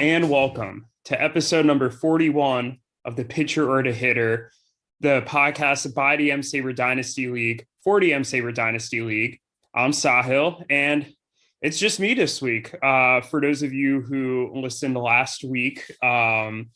and welcome to episode number 41 of the Pitcher or the Hitter, the podcast by the M-SABR Dynasty League for the M-SABR Dynasty League. I'm Sahil, and it's just me this week. For those of you who listened last week, Cam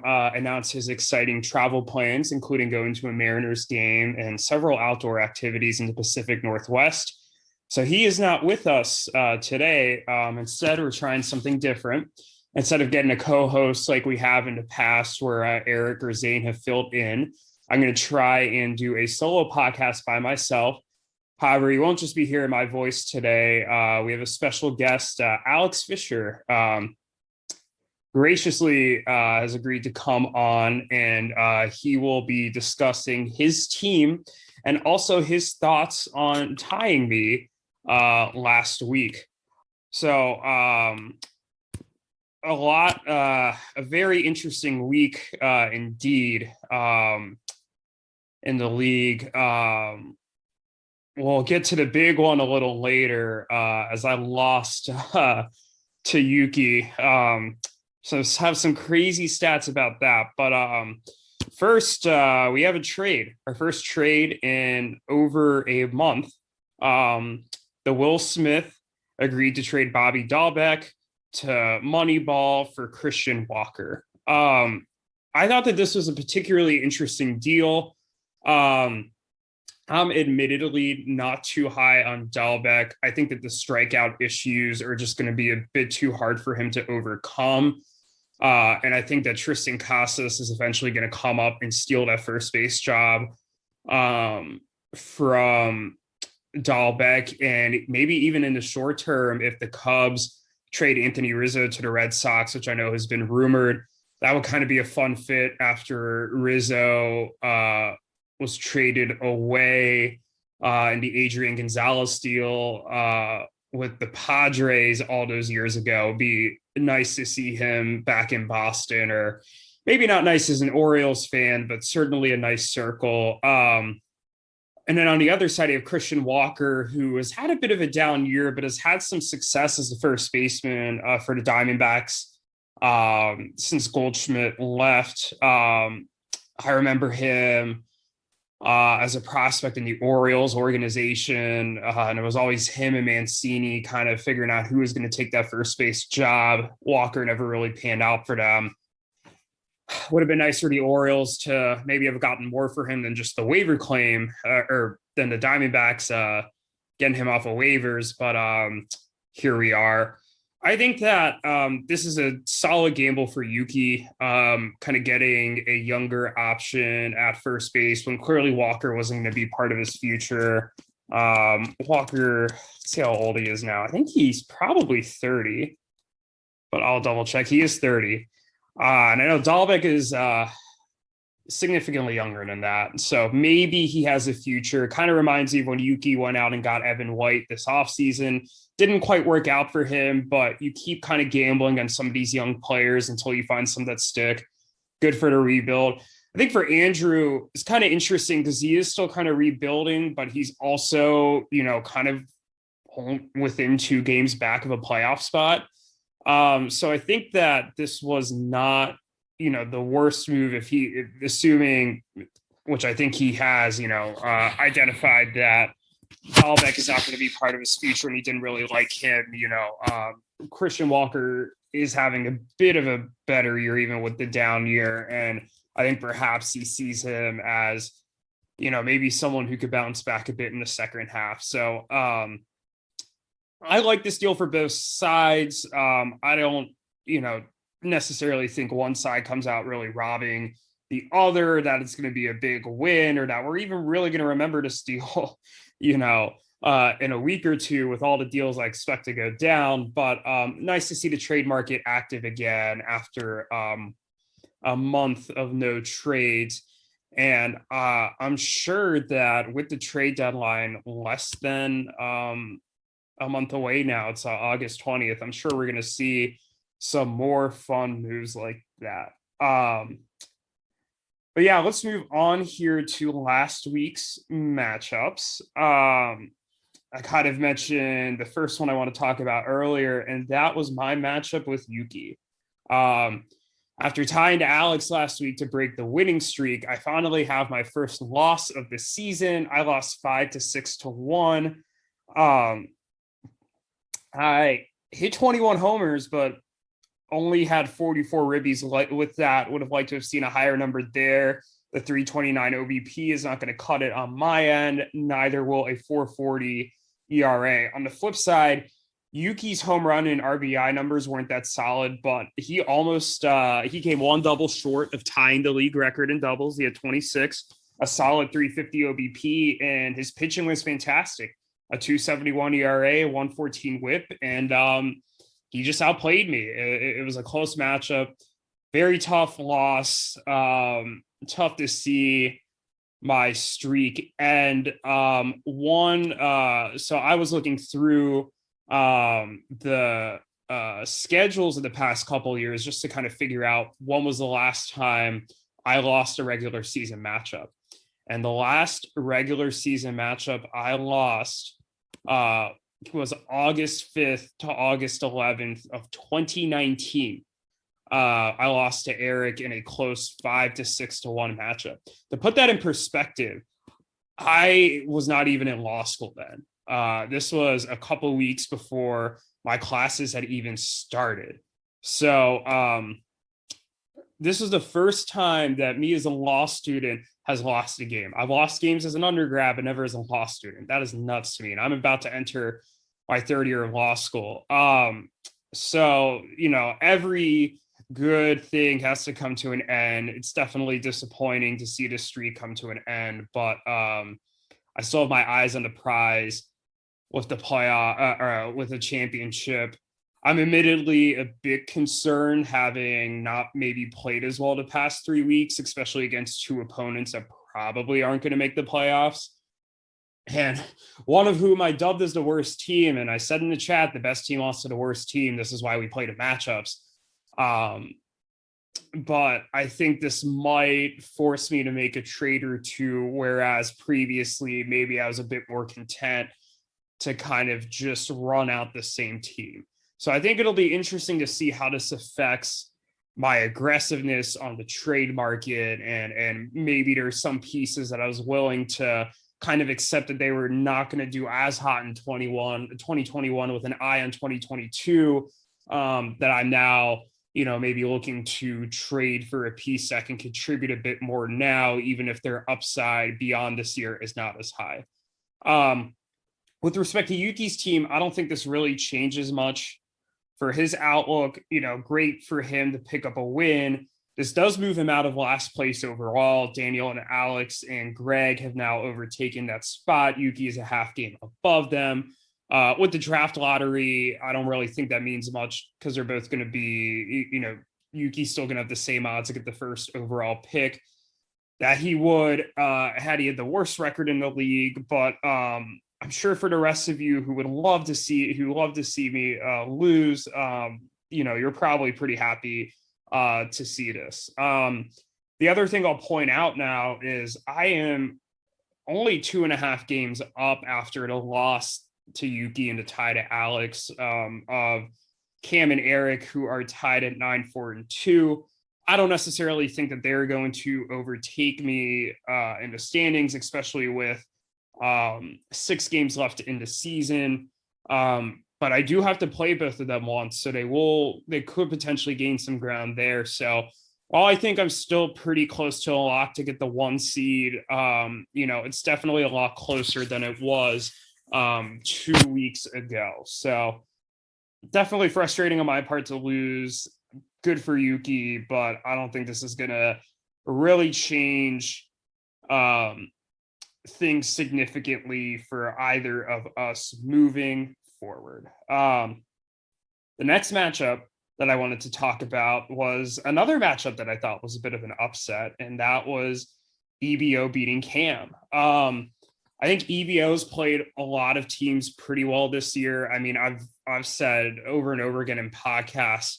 announced his exciting travel plans, including going to a Mariners game and several outdoor activities in the Pacific Northwest. So he is not with us today. Instead, we're trying something different. Instead of getting a co-host like we have in the past where Erik or Zane have filled in, I'm going to try and do a solo podcast by myself. However, you won't just be hearing my voice today. We have a special guest, Alex Fischer, graciously has agreed to come on, and he will be discussing his team and also his thoughts on tying me last week. So a very interesting week indeed in the league. We'll get to the big one a little later as I lost to Yuki. So have some crazy stats about that. But first, we have a trade, our first trade in over a month. The Will Smith agreed to trade Bobby Dalbec to Moneyball for Christian Walker. I thought that this was a particularly interesting deal. I'm admittedly not too high on Dalbec. I think that the strikeout issues are just going to be a bit too hard for him to overcome. And I think that Tristan Casas is eventually going to come up and steal that first base job from Dalbec. And maybe even in the short term, if the Cubs trade Anthony Rizzo to the Red Sox, which I know has been rumored, that would kind of be a fun fit after Rizzo was traded away in the Adrian Gonzalez deal with the Padres all those years ago. It'd be nice to see him back in Boston, or maybe not nice as an Orioles fan, but certainly a nice circle. And then on the other side, you have Christian Walker, who has had a bit of a down year, but has had some success as the first baseman for the Diamondbacks since Goldschmidt left. I remember him as a prospect in the Orioles organization, and it was always him and Mancini kind of figuring out who was going to take that first base job. Walker never really panned out for them. Would have been nice for the Orioles to maybe have gotten more for him than just the waiver claim, or than the Diamondbacks getting him off of waivers. But here we are. I think that this is a solid gamble for Yuki, kind of getting a younger option at first base when clearly Walker wasn't going to be part of his future. Walker, let's see how old he is now. I think he's probably 30, but I'll double check. He is 30. And I know Dalbec is significantly younger than that. So maybe he has a future. Kind of reminds me of when Yuki went out and got Evan White this offseason. Didn't quite work out for him, but you keep kind of gambling on some of these young players until you find some that stick. Good for the rebuild. I think for Andrew, it's kind of interesting because he is still kind of rebuilding, but he's also, kind of within 2 games back of a playoff spot. So I think that this was not, the worst move assuming, which I think he has, identified that Dalbec is not going to be part of his future and he didn't really like him. Christian Walker is having a bit of a better year, even with the down year. And I think perhaps he sees him as, maybe someone who could bounce back a bit in the second half. So, I like this deal for both sides. I don't, necessarily think one side comes out really robbing the other, that it's going to be a big win, or that we're even really going to remember this deal, in a week or two with all the deals I expect to go down. But nice to see the trade market active again after a month of no trades. And I'm sure that with the trade deadline less than a month away now, it's August 20th, I'm sure we're going to see some more fun moves like that. But yeah, let's move on here to last week's matchups. I kind of mentioned the first one I want to talk about earlier, and that was my matchup with Yuki. Um, After tying to Alex last week to break the winning streak, I finally have my first loss of the season. I lost 5-6-1. Um, I hit 21 homers, but only had 44 ribbies. With that, would have liked to have seen a higher number there. The 329 OBP is not going to cut it on my end. Neither will a 440 ERA. On the flip side, Yuki's home run and RBI numbers weren't that solid, but he almost he came one double short of tying the league record in doubles. He had 26, a solid 350 OBP, and his pitching was fantastic. A 271 ERA, 114 whip, and he just outplayed me. It was a close matchup, very tough loss. Tough to see my streak. And so I was looking through the schedules of the past couple of years just to kind of figure out when was the last time I lost a regular season matchup. And the last regular season matchup I lost was August 5th to August 11th of 2019. I lost to Erik in a close 5-6-1 matchup. To put that in perspective, I was not even in law school then. This was a couple weeks before my classes had even started. So this was the first time that me as a law student has lost a game. I've lost games as an undergrad, but never as a law student. That is nuts to me. And I'm about to enter my third year of law school. So, every good thing has to come to an end. It's definitely disappointing to see the streak come to an end, but I still have my eyes on the prize with the playoff, with the championship. I'm admittedly a bit concerned having not maybe played as well the past 3 weeks, especially against two opponents that probably aren't going to make the playoffs. And one of whom I dubbed as the worst team. And I said in the chat, the best team lost to the worst team. This is why we played the matchups. But I think this might force me to make a trade or two, whereas previously maybe I was a bit more content to kind of just run out the same team. So I think it'll be interesting to see how this affects my aggressiveness on the trade market, and maybe there's some pieces that I was willing to kind of accept that they were not going to do as hot in 2021 with an eye on 2022, that I'm now, maybe looking to trade for a piece that can contribute a bit more now, even if their upside beyond this year is not as high. With respect to Yuki's team, I don't think this really changes much for his outlook. Great for him to pick up a win. This does move him out of last place overall. Daniel and Alex and Greg have now overtaken that spot. Yuki is a half game above them. With the draft lottery, I don't really think that means much because they're both going to be, Yuki's still going to have the same odds to get the first overall pick that he would had he had the worst record in the league. But I'm sure for the rest of you who love to see me lose, you're probably pretty happy to see this. The other thing I'll point out now is I am only 2.5 games up after the loss to Yuki and the tie to Alex of Cam and Erik, who are tied at 9-4-2. I don't necessarily think that they're going to overtake me in the standings, especially with 6 games left in the season. But I do have to play both of them once, so they could potentially gain some ground there. So while I think I'm still pretty close to a lock to get the 1 seed, it's definitely a lot closer than it was 2 weeks ago. So definitely frustrating on my part to lose. Good for Yuki, but I don't think this is going to really change things significantly for either of us moving forward. The next matchup that I wanted to talk about was another matchup that I thought was a bit of an upset, and that was EBO beating Cam. I think EBO's played a lot of teams pretty well this year. I mean, I've said over and over again in podcasts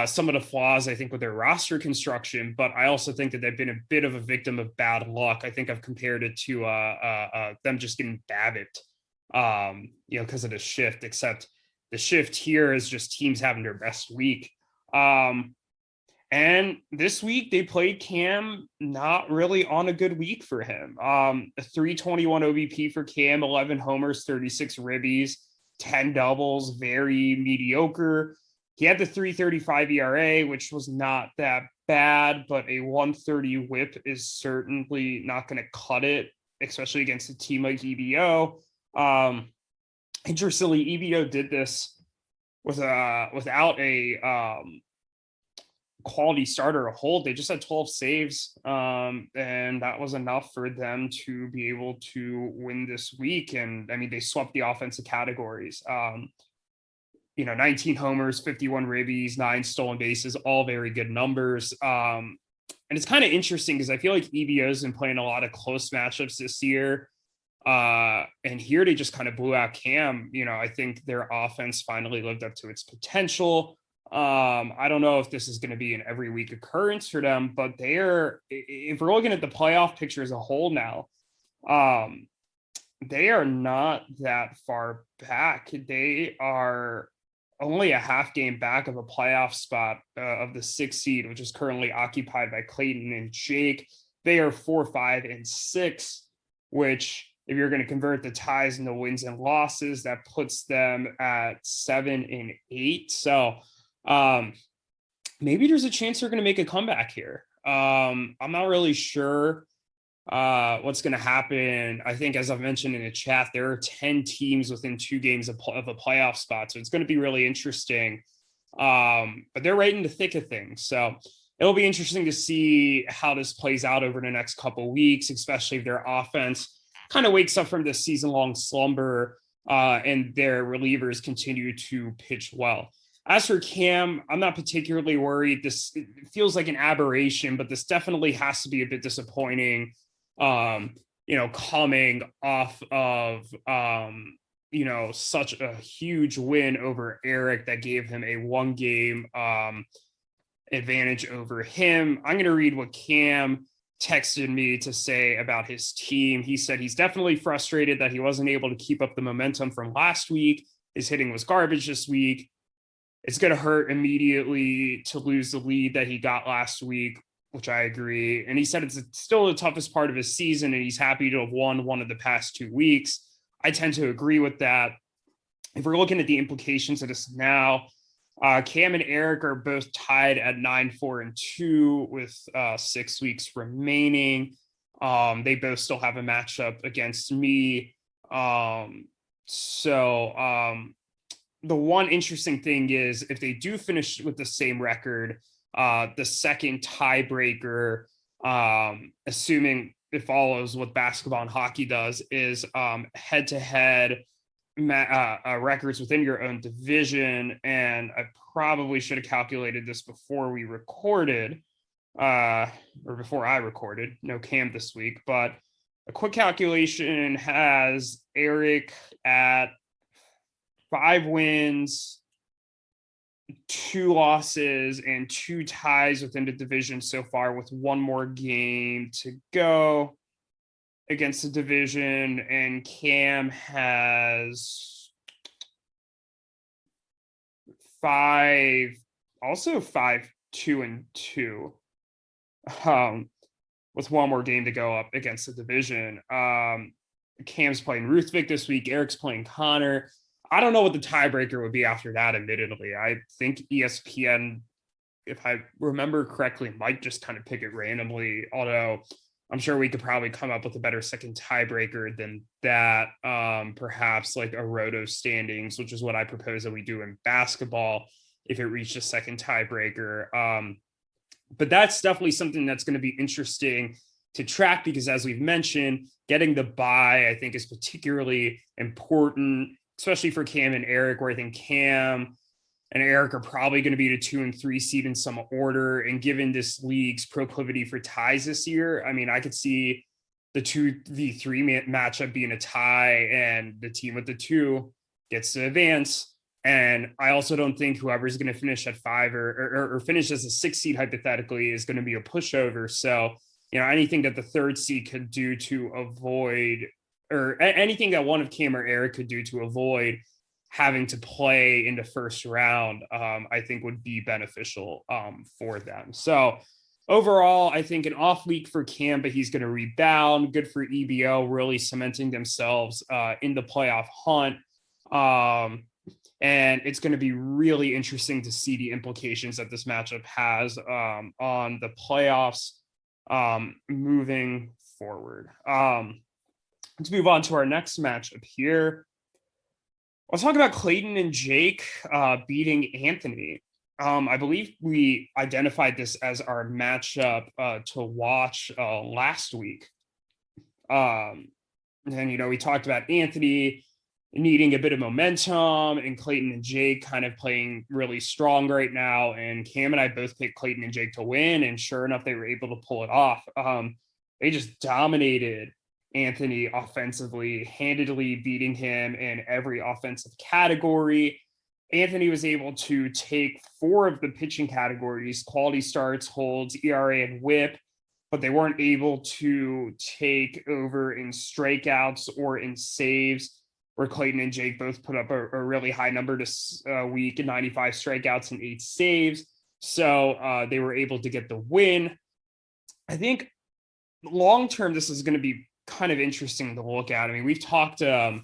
some of the flaws, I think, with their roster construction, but I also think that they've been a bit of a victim of bad luck. I think I've compared it to them just getting Babbitt because of the shift, except the shift here is just teams having their best week. And this week they played Cam not really on a good week for him. A 321 OBP for Cam, 11 homers, 36 ribbies, 10 doubles, very mediocre. He had the 335 ERA, which was not that bad, but a 130 whip is certainly not going to cut it, especially against a team like EBO. Interestingly, EBO did this without a quality starter to hold. They just had 12 saves, and that was enough for them to be able to win this week. And I mean, they swept the offensive categories. 19 homers, 51 ribbies, 9 stolen bases, all very good numbers. And it's kind of interesting because I feel like EBO's been playing a lot of close matchups this year. And here they just kind of blew out Cam. I think their offense finally lived up to its potential. I don't know if this is going to be an every week occurrence for them, but if we're looking at the playoff picture as a whole now, they are not that far back. They are only a half game back of a playoff spot of the 6th seed, which is currently occupied by Clayton and Jake. They are 4, 5, and 6, which, if you're going to convert the ties and the wins and losses, that puts them at 7 and 8. So maybe there's a chance they're going to make a comeback here. I'm not really sure what's going to happen. I think, as I've mentioned in the chat, there are 10 teams within 2 games of a playoff spot. So it's going to be really interesting. But they're right in the thick of things. So it'll be interesting to see how this plays out over the next couple of weeks, especially if their offense kind of wakes up from this season-long slumber and their relievers continue to pitch well. As for Cam, I'm not particularly worried. This feels like an aberration, but this definitely has to be a bit disappointing, coming off of, such a huge win over Erik that gave him a 1-game advantage over him. I'm going to read what Cam texted me to say about his team. He said he's definitely frustrated that he wasn't able to keep up the momentum from last week. His hitting was garbage this week. It's going to hurt immediately to lose the lead that he got last week, which I agree. And he said it's still the toughest part of his season, and he's happy to have won one of the past 2 weeks. I tend to agree with that. If we're looking at the implications of this now, Cam and Erik are both tied at 9-4-2 with 6 weeks remaining. They both still have a matchup against me. The one interesting thing is, if they do finish with the same record, the second tiebreaker, assuming it follows what basketball and hockey does, is head-to-head records within your own division. And I probably should have calculated this before we recorded, or before I recorded. No Cam this week, but a quick calculation has Erik at 5 wins, 2 losses, and 2 ties within the division so far, with 1 more game to go against the division. And Cam has 5, 2-2, with 1 more game to go up against the division. Cam's playing Ruthvik this week. Erik's playing Conor. I don't know what the tiebreaker would be after that, admittedly. I think ESPN, if I remember correctly, might just kind of pick it randomly, although I'm sure we could probably come up with a better second tiebreaker than that. Perhaps like a roto standings, which is what I propose that we do in basketball if it reached a second tiebreaker. But that's definitely something that's going to be interesting to track, because, as we've mentioned, getting the bye, I think, is particularly important, especially for Cam and Erik, where I think Cam and Erik are probably going to be the 2 and 3 seed in some order. And given this league's proclivity for ties this year, I mean, I could see the 2v3 matchup being a tie, and the team with the 2 gets to advance. And I also don't think whoever's going to finish at 5 or finish as a 6 seed hypothetically is going to be a pushover. So, anything that the 3rd seed could do to avoid or anything that one of Cam or Erik could do to avoid having to play in the first round, I think would be beneficial for them. So overall, I think an off week for Cam, but he's going to rebound. Good for EBO, really cementing themselves in the playoff hunt. And it's going to be really interesting to see the implications that this matchup has on the playoffs moving forward. Let's move on to our next matchup here. Let's talk about Clayton and Jake beating Anthony. I believe we identified this as our matchup to watch last week. And, we talked about Anthony needing a bit of momentum and Clayton and Jake kind of playing really strong right now. And Cam and I both picked Clayton and Jake to win. And sure enough, they were able to pull it off. They just dominated Anthony offensively, handedly beating him in every offensive category. Anthony was able to take 4 of the pitching categories: quality starts, holds, ERA, and whip, but they weren't able to take over in strikeouts or in saves, where Clayton and Jake both put up a really high number this week, 95 strikeouts and 8 saves. So they were able to get the win. I think long-term, this is going to be kind of interesting to look at. I mean, we've talked about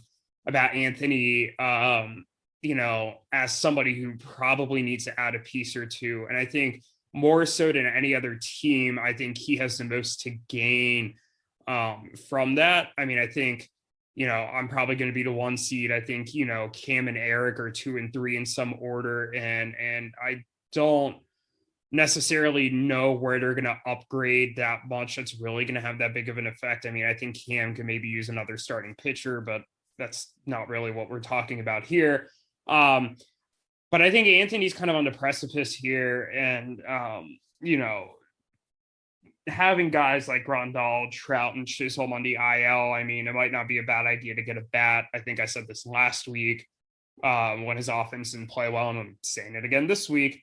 Anthony, as somebody who probably needs to add a piece or two. And I think more so than any other team, I think he has the most to gain from that. I mean, I think, I'm probably going to be the 1 seed. I think, Cam and Erik are 2 and 3 in some order. And I don't necessarily know where they're going to upgrade that much. That's really going to have that big of an effect. I mean, I think Cam can maybe use another starting pitcher, but that's not really what we're talking about here. But I think Anthony's kind of on the precipice here, and having guys like Grandal, Trout, and Chisholm on the IL, I mean, it might not be a bad idea to get a bat. I think I said this last week when his offense didn't play well, and I'm saying it again this week.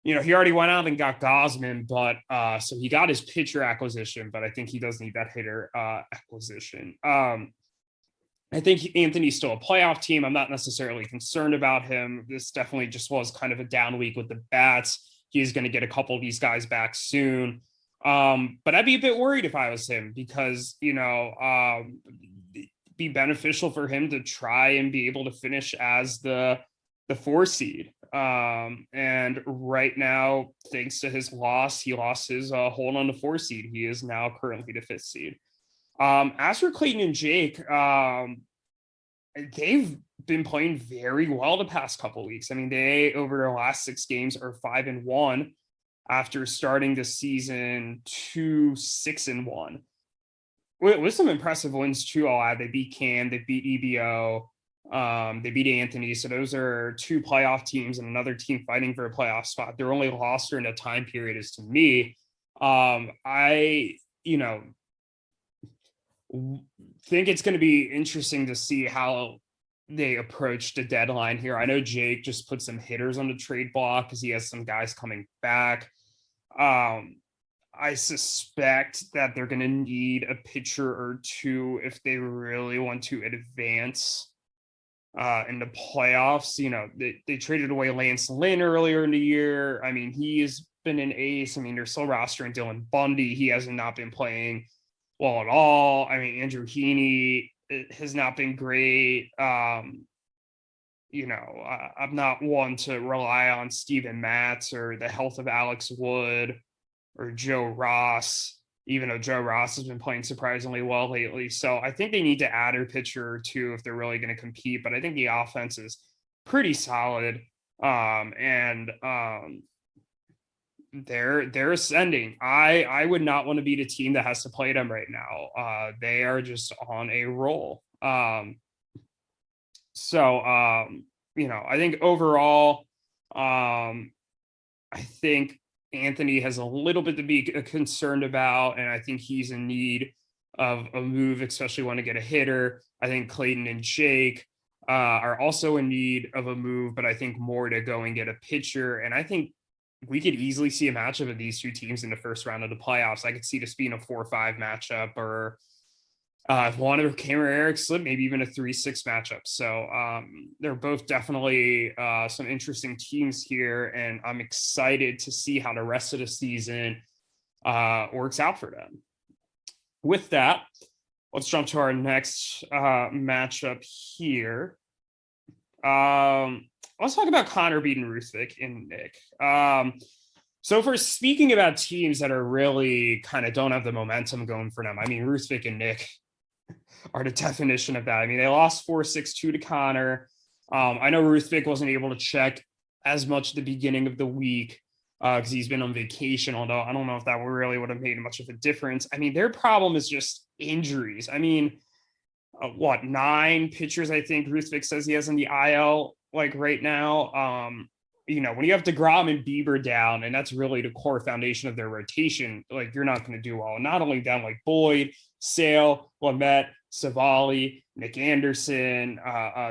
He already went out and got Gosman, but so he got his pitcher acquisition, but I think he does need that hitter acquisition. I think Anthony's still a playoff team. I'm not necessarily concerned about him. This definitely just was kind of a down week with the bats. He's going to get a couple of these guys back soon. But I'd be a bit worried if I was him, because, it'd be beneficial for him to try and be able to finish as the 4 seed. And right now, thanks to his loss, he lost his hold on the 4 seed. He is now currently the 5th seed. As for Clayton and Jake, they've been playing very well the past couple of weeks. I mean, they, over their last 6 games, are 5-1 after starting the season 2-6-1. With some impressive wins too, I'll add. They beat Cam, they beat EBO, they beat Anthony. So those are 2 playoff teams and another team fighting for a playoff spot. Their only loss during that time period is to me. I think it's going to be interesting to see how they approach the deadline here. I know Jake just put some hitters on the trade block because he has some guys coming back. I suspect that they're going to need a pitcher or 2 if they really want to advance in the playoffs. They traded away Lance Lynn earlier in the year. I mean, he has been an ace. I mean, they're still rostering Dylan Bundy. He has not been playing well at all. I mean, Andrew Heaney has not been great. I'm not one to rely on Steven Matz or the health of Alex Wood or Joe Ross, even though Joe Ross has been playing surprisingly well lately. So I think they need to add a pitcher or 2 if they're really going to compete. But I think the offense is pretty solid. They're ascending. I would not want to be the team that has to play them right now. They are just on a roll. I think overall, I think Anthony has a little bit to be concerned about, and I think he's in need of a move, especially want to get a hitter. I think Clayton and Jake are also in need of a move, but I think more to go and get a pitcher. And I think we could easily see a matchup of these 2 teams in the first round of the playoffs. I could see this being a 4-5 matchup, or One of Cameron Erik slip, maybe even a 3-6 matchup. So they're both definitely some interesting teams here, and I'm excited to see how the rest of the season works out for them. With that, let's jump to our next matchup here. Let's talk about Conor beating Ruthvik and Nick. So for speaking about teams that are really kind of don't have the momentum going for them, I mean, Ruthvik and Nick are the definition of that. I mean, they lost 4-6-2 to Conor. I know Ruthvik wasn't able to check as much at the beginning of the week because he's been on vacation, although I don't know if that really would have made much of a difference. I mean, their problem is just injuries. I mean, 9 pitchers, I think Ruthvik says he has in the IL like right now. When you have DeGrom and Bieber down, and that's really the core foundation of their rotation, like you're not going to do well. Not only down like Boyd, Sale, Lamet, Savali, Nick Anderson,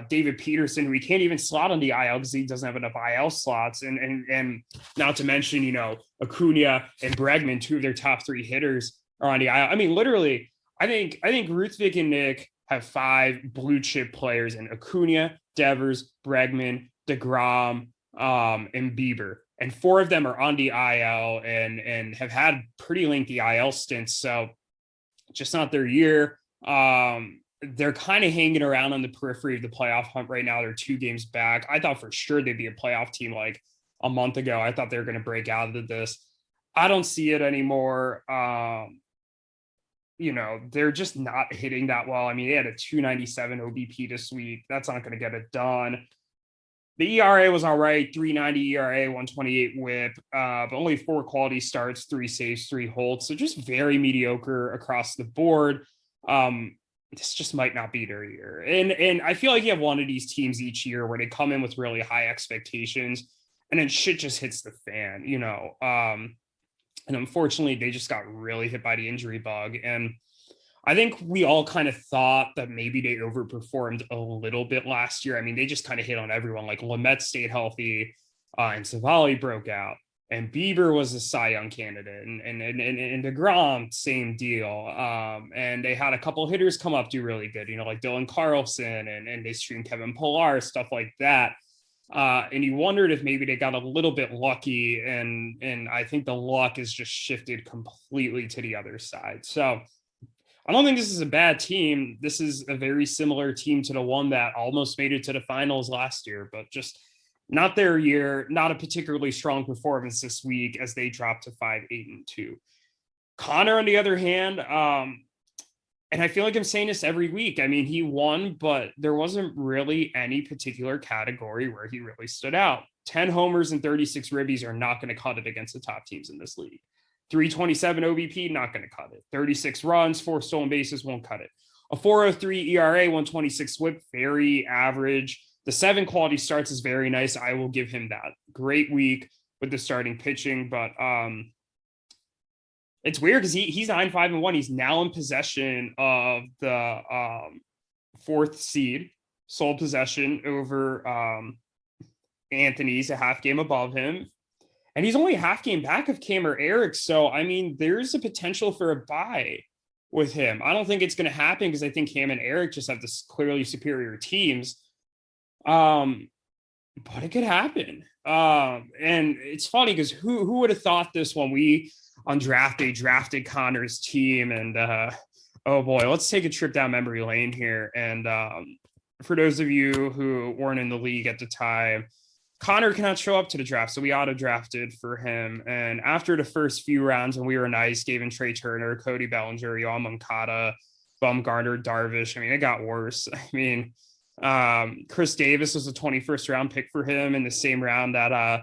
David Peterson, who we can't even slot on the IL because he doesn't have enough IL slots, and not to mention Acuna and Bregman, 2 of their top 3 hitters are on the IL. I mean, literally, I think Ruthvik and Nick have 5 blue chip players in Acuna, Devers, Bregman, DeGrom, and Bieber, and 4 of them are on the IL and have had pretty lengthy IL stints. So just not their year. They're kind of hanging around on the periphery of the playoff hunt right now. They're 2 games back. I thought for sure they'd be a playoff team like a month ago. I thought they were going to break out of this. I don't see it anymore. They're just not hitting that well. I mean, they had a 297 OBP this week. That's not going to get it done. The ERA was all right, 3.90 ERA, 128 whip, but only 4 quality starts, 3 saves, 3 holds. So just very mediocre across the board. This just might not be their year. And I feel like you have one of these teams each year where they come in with really high expectations and then shit just hits the fan, and unfortunately they just got really hit by the injury bug. And I think we all kind of thought that maybe they overperformed a little bit last year. I mean, they just kind of hit on everyone. Like Lamet stayed healthy, and Savali broke out, and Bieber was a Cy Young candidate, and DeGrom, same deal. And they had a couple hitters come up do really good, like Dylan Carlson, and they streamed Kevin Pillar, stuff like that. And you wondered if maybe they got a little bit lucky, and I think the luck has just shifted completely to the other side. So I don't think this is a bad team. This is a very similar team to the one that almost made it to the finals last year, but just not their year, not a particularly strong performance this week as they dropped to 5-8-2. Conor, on the other hand, and I feel like I'm saying this every week. I mean, he won, but there wasn't really any particular category where he really stood out. 10 homers and 36 ribbies are not going to cut it against the top teams in this league. 327 OBP, not going to cut it. 36 runs, 4 stolen bases, won't cut it. A 4.03 ERA, 126 whip, very average. The 7 quality starts is very nice. I will give him that. Great week with the starting pitching, but it's weird because he's 9-5-1. He's now in possession of the 4th seed, sole possession over Anthony's a half game above him. And he's only a half game back of Cam or Erik. So, I mean, there's a potential for a bye with him. I don't think it's going to happen because I think Cam and Erik just have this clearly superior teams. But it could happen. And it's funny because who would have thought this when we on draft day drafted Conor's team? And oh boy, let's take a trip down memory lane here. And for those of you who weren't in the league at the time, Conor cannot show up to the draft, so we auto-drafted for him. And after the first few rounds, when we were nice, gave him Trey Turner, Cody Bellinger, Yohan Moncada, Bumgarner, Darvish. I mean, it got worse. I mean, Chris Davis was a 21st round pick for him in the same round that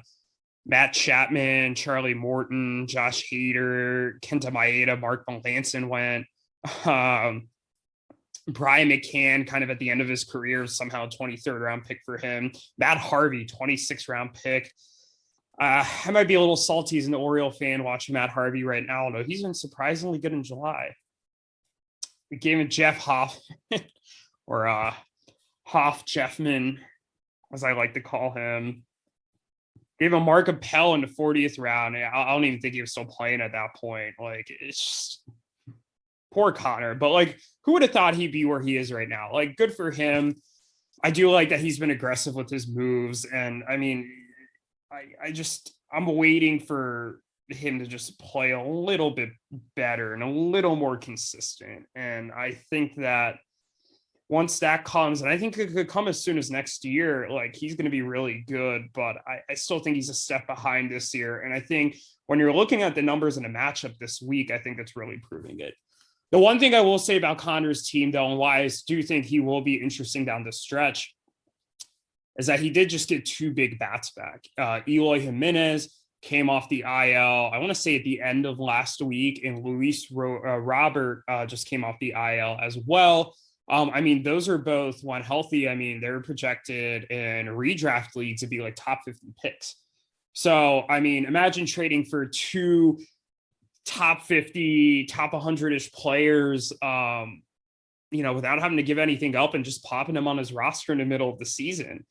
Matt Chapman, Charlie Morton, Josh Hader, Kenta Maeda, Mark Melanson went. Brian McCann, kind of at the end of his career, somehow 23rd round pick for him. Matt Harvey, 26th round pick. I might be a little salty as an Oriole fan watching Matt Harvey right now, although he's been surprisingly good in July. We gave him Jeff Hoffman, or Hoff Jeffman, as I like to call him. Gave him Mark Appel in the 40th round. I don't even think he was still playing at that point. Like, it's just poor Conor, but like, who would have thought he'd be where he is right now? Like, good for him. I do like that he's been aggressive with his moves. And I mean, I'm waiting for him to just play a little bit better and a little more consistent. And I think that once that comes, and I think it could come as soon as next year, like he's going to be really good, but I still think he's a step behind this year. And I think when you're looking at the numbers in a matchup this week, I think it's really proving it. The one thing I will say about Conor's team, though, and why I do think he will be interesting down the stretch, is that he did just get 2 big bats back. Eloy Jimenez came off the IL, I want to say at the end of last week, and Luis Robert just came off the IL as well. I mean, those are both, when healthy, I mean, they're projected in redraft leagues to be like top 50 picks. So, I mean, imagine trading for 2 top 50, top 100-ish players, without having to give anything up and just popping him on his roster in the middle of the season.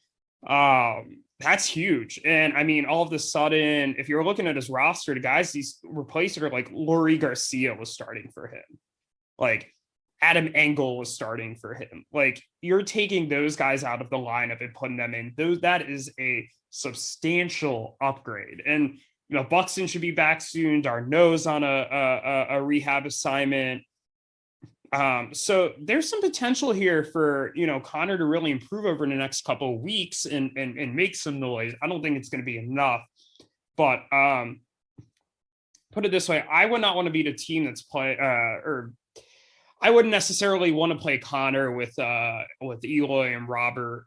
That's huge. And I mean, all of a sudden, if you're looking at his roster, the guys he's replaced are like Leury Garcia was starting for him. Like, Adam Engel was starting for him. Like, you're taking those guys out of the lineup and putting them in. That is a substantial upgrade. And, Buxton should be back soon. Darno's on a rehab assignment. So there's some potential here for, Conor to really improve over the next couple of weeks and make some noise. I don't think it's going to be enough, but put it this way, I would not want to be the team that's I wouldn't necessarily want to play Conor with Eloy and Robert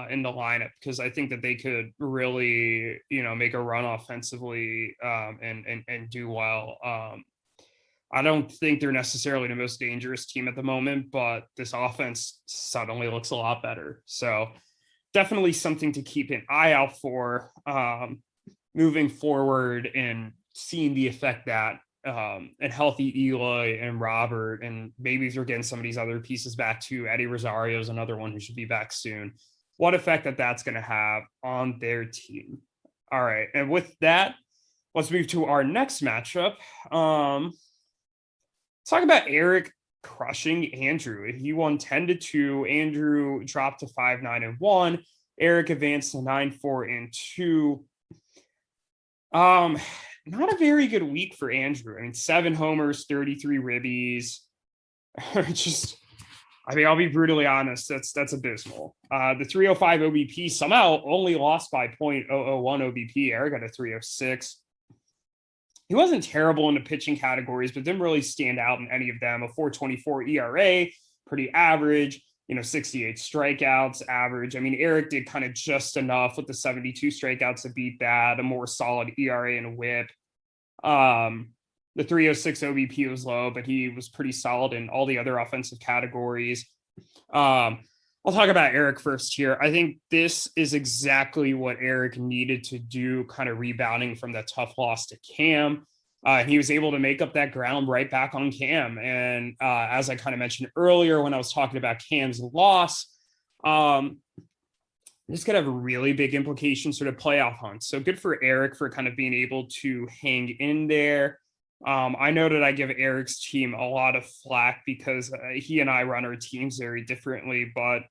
in the lineup, because I think that they could really, make a run offensively and do well. I don't think they're necessarily the most dangerous team at the moment, but this offense suddenly looks a lot better. So definitely something to keep an eye out for moving forward, and seeing the effect that and healthy Eloy and Robert, and maybe if you're getting some of these other pieces back too, Eddie Rosario is another one who should be back soon, what effect that's going to have on their team. All right. And with that, let's move to our next matchup. Let's talk about Erik crushing Andrew. He won 10-2. Andrew dropped to 5-9-1. Erik advanced to 9-4-2. Not a very good week for Andrew. I mean, 7 homers, 33 ribbies. I'll be brutally honest. That's abysmal. The 305 OBP somehow only lost by 0.001 OBP. Erik got a 306. He wasn't terrible in the pitching categories, but didn't really stand out in any of them. A 4.24 ERA, pretty average. 68 strikeouts, average. I mean, Erik did kind of just enough with the 72 strikeouts to beat that. A more solid ERA and whip. The 306 OBP was low, but he was pretty solid in all the other offensive categories. I'll talk about Erik first here. I think this is exactly what Erik needed to do, kind of rebounding from that tough loss to Cam. He was able to make up that ground right back on Cam. And as I kind of mentioned earlier, when I was talking about Cam's loss, this could have really big implications for the playoff hunt. So good for Erik for kind of being able to hang in there. I know that I give Erik's team a lot of flack because he and I run our teams very differently, but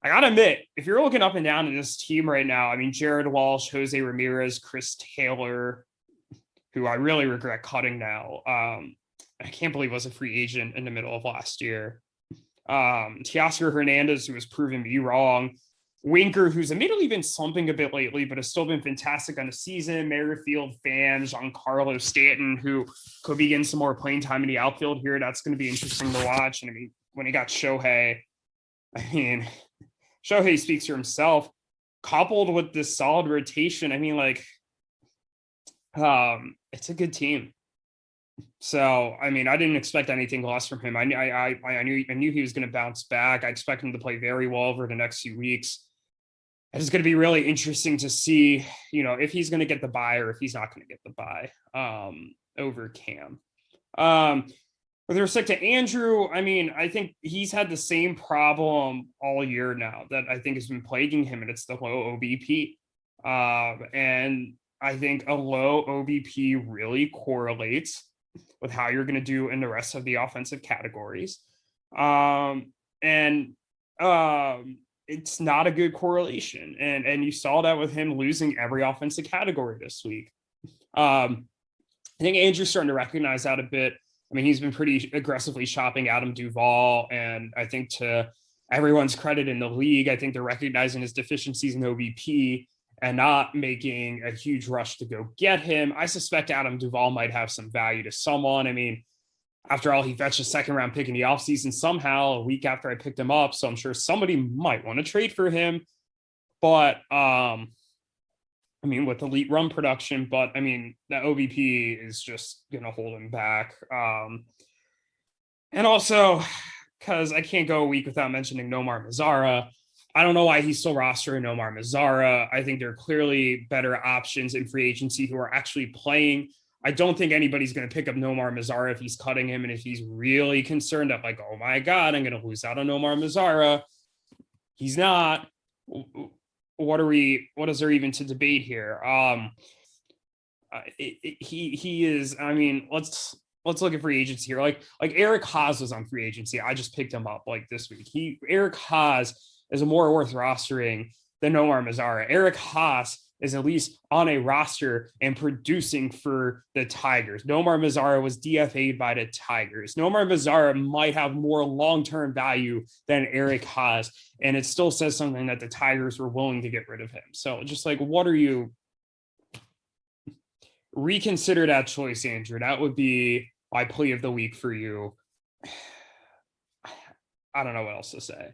I gotta admit, if you're looking up and down in this team right now, I mean, Jared Walsh, Jose Ramirez, Chris Taylor, who I really regret cutting now. I can't believe was a free agent in the middle of last year. Teoscar Hernandez, who has proven me wrong. Winker, who's admittedly been slumping a bit lately, but has still been fantastic on the season. Merrifield fan, Giancarlo Stanton, who could be getting some more playing time in the outfield here. That's going to be interesting to watch. And I mean, when he got Shohei, Shohei speaks for himself. Coupled with this solid rotation, it's a good team. So, I mean, I didn't expect anything less from him. I knew he was going to bounce back. I expect him to play very well over the next few weeks. It's going to be really interesting to see, if he's going to get the bye or if he's not going to get the bye over Cam. With respect to Andrew, I mean, I think he's had the same problem all year now that I think has been plaguing him, and it's the low OBP. And I think a low OBP really correlates with how you're going to do in the rest of the offensive categories. And it's not a good correlation. And you saw that with him losing every offensive category this week. I think Andrew's starting to recognize that a bit. I mean, he's been pretty aggressively shopping Adam Duvall, and I think to everyone's credit in the league, I think they're recognizing his deficiencies in OBP and not making a huge rush to go get him. I suspect Adam Duvall might have some value to someone. I mean, after all, he fetched a second round pick in the offseason somehow a week after I picked him up. So I'm sure somebody might want to trade for him. But I mean, with elite run production, but I mean, the OBP is just going to hold him back. And also, because I can't go a week without mentioning Nomar Mazara. I don't know why he's still rostering Nomar Mazara. I think there are clearly better options in free agency who are actually playing. I don't think anybody's going to pick up Nomar Mazara if he's cutting him. And if he's really concerned that, like, oh my God, I'm going to lose out on Nomar Mazara. He's not. What is there even to debate here? He is, I mean, let's look at free agency here. Like Erik Haas was on free agency. I just picked him up like this week. Erik Haas is a more worth rostering than Nomar Mazara. Erik Haas is at least on a roster and producing for the Tigers. Nomar Mazara was DFA'd by the Tigers. Nomar Mazara might have more long-term value than Erik Haas, and it still says something that the Tigers were willing to get rid of him. So just like, what are you? Reconsider that choice, Andrew. That would be my plea of the week for you. I don't know what else to say.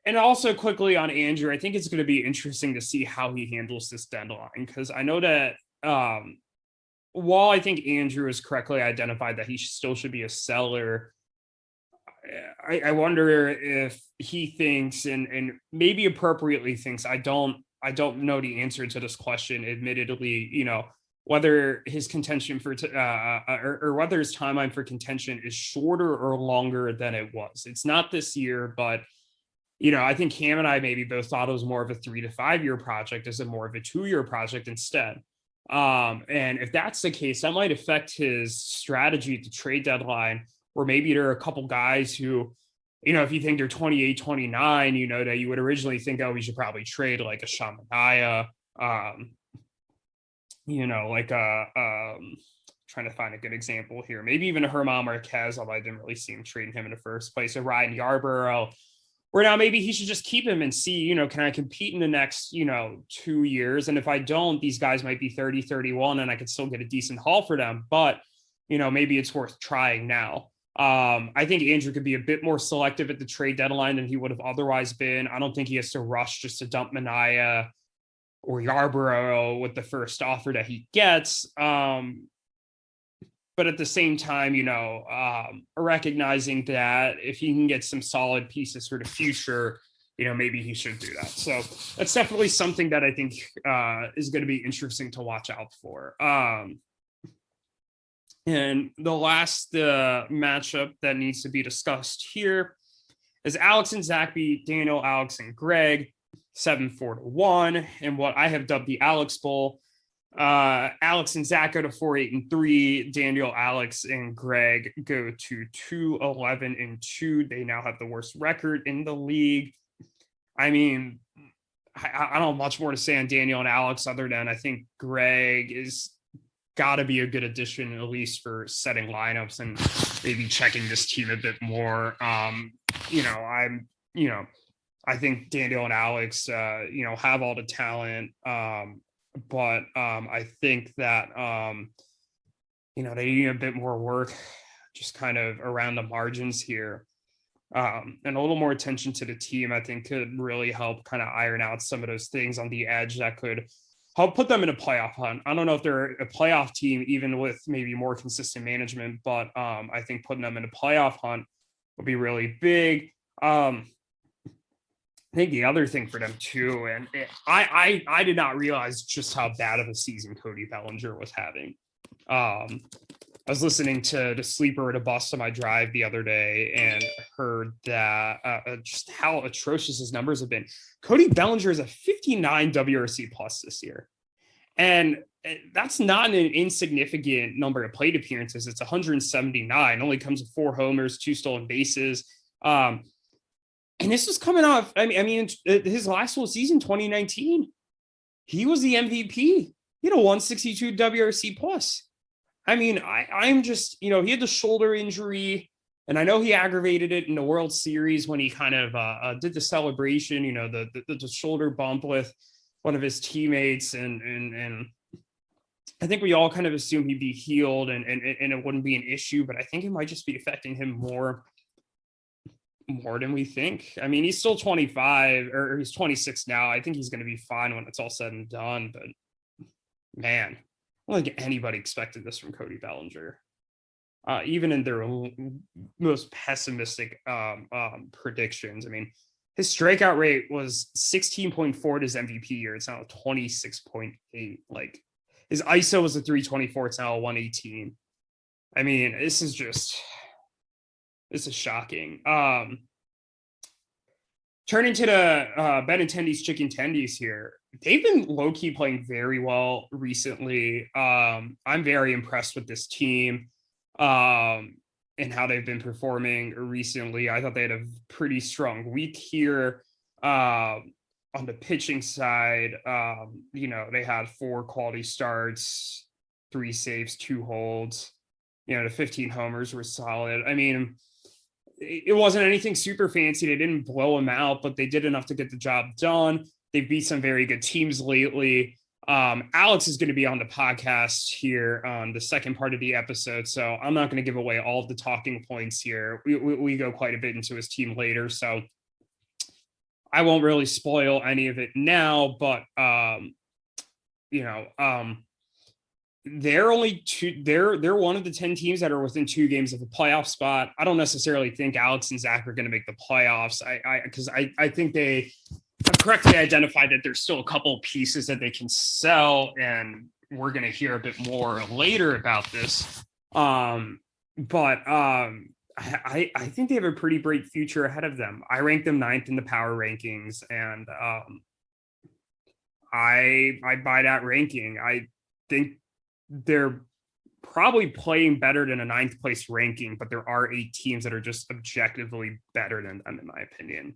And also quickly on Andrew, I think it's going to be interesting to see how he handles this deadline, because I know that while I think Andrew has correctly identified that he still should be a seller, I wonder if he thinks and maybe appropriately thinks, I don't know the answer to this question, admittedly, you know, whether his contention for or whether his timeline for contention is shorter or longer than it was. It's not this year, but you know, I think Cam and I maybe both thought it was more of a 3 to 5 year project as a more of a 2-year project instead. And if that's the case, that might affect his strategy at the trade deadline, where maybe there are a couple guys who, you know, if you think they're 28, 29, you know, that you would originally think, oh, we should probably trade like a Shamanaya, you know, like trying to find a good example here. Maybe even a Herman Marquez, although I didn't really see him trading him in the first place. A Ryan Yarborough, where now maybe he should just keep him and see, you know, can I compete in the next, you know, 2 years? And if I don't, these guys might be 30, 31, and I could still get a decent haul for them. But, you know, maybe it's worth trying now. I think Andrew could be a bit more selective at the trade deadline than he would have otherwise been. I don't think he has to rush just to dump Minaya or Yarborough with the first offer that he gets. But at the same time, you know, recognizing that if he can get some solid pieces for the future, you know, maybe he should do that. So that's definitely something that I think is going to be interesting to watch out for. And the last matchup that needs to be discussed here is Alex and Zach beat Daniel, Alex, and Greg 7-4-1 in what I have dubbed the Alex Bowl. Alex and Zach go to 4-8-3. Daniel, Alex, and Greg go to 2-11-2. They now have the worst record in the league. I mean, I don't have much more to say on Daniel and Alex other than I think Greg is got to be a good addition, at least for setting lineups and maybe checking this team a bit more. You know, I think Daniel and Alex, you know, have all the talent. But I think that, you know, they need a bit more work just kind of around the margins here. And a little more attention to the team, I think, could really help kind of iron out some of those things on the edge that could help put them in a playoff hunt. I don't know if they're a playoff team, even with maybe more consistent management, but I think putting them in a playoff hunt would be really big. I think the other thing for them too, and I did not realize just how bad of a season Cody Bellinger was having. I was listening to the Sleeper at a Bus on my drive the other day and heard that just how atrocious his numbers have been. Cody Bellinger is a 59 WRC plus this year. And that's not an insignificant number of plate appearances. It's 179, only comes with 4 homers, 2 stolen bases. And this was coming off, I mean, his last full season, 2019, he was the MVP. He had a 162 WRC plus. I mean, I'm just, he had the shoulder injury, and I know he aggravated it in the World Series when he kind of did the celebration, the shoulder bump with one of his teammates, and I think we all kind of assumed he'd be healed and it wouldn't be an issue, but I think it might just be affecting him more than we think. I mean, he's still 25, or he's 26 now. I think he's going to be fine when it's all said and done, but man, I don't think anybody expected this from Cody Bellinger. Even in their most pessimistic predictions. I mean, his strikeout rate was 16.4 at his MVP year. It's now 26.8. Like, his ISO was a 324. It's now a 118. I mean, this is shocking. Turning to the Benintendi's Chicken Tendies here. They've been low-key playing very well recently. I'm very impressed with this team and how they've been performing recently. I thought they had a pretty strong week here. On the pitching side, they had 4 quality starts, 3 saves, 2 holds. The 15 homers were solid. I mean, it wasn't anything super fancy. They didn't blow them out, but they did enough to get the job done. They beat some very good teams lately. Alex is going to be on the podcast here on the second part of the episode, so I'm not going to give away all of the talking points here. We go quite a bit into his team later, so I won't really spoil any of it now, but they're only two. They're one of the 10 teams that are within 2 games of a playoff spot. I don't necessarily think Alex and Zach are going to make the playoffs. Because I think they have correctly identified that there's still a couple pieces that they can sell, and we're going to hear a bit more later about this. I think they have a pretty bright future ahead of them. I rank them 9th in the power rankings, and I buy that ranking. I think they're probably playing better than a 9th place ranking, but there are 8 teams that are just objectively better than them, in my opinion.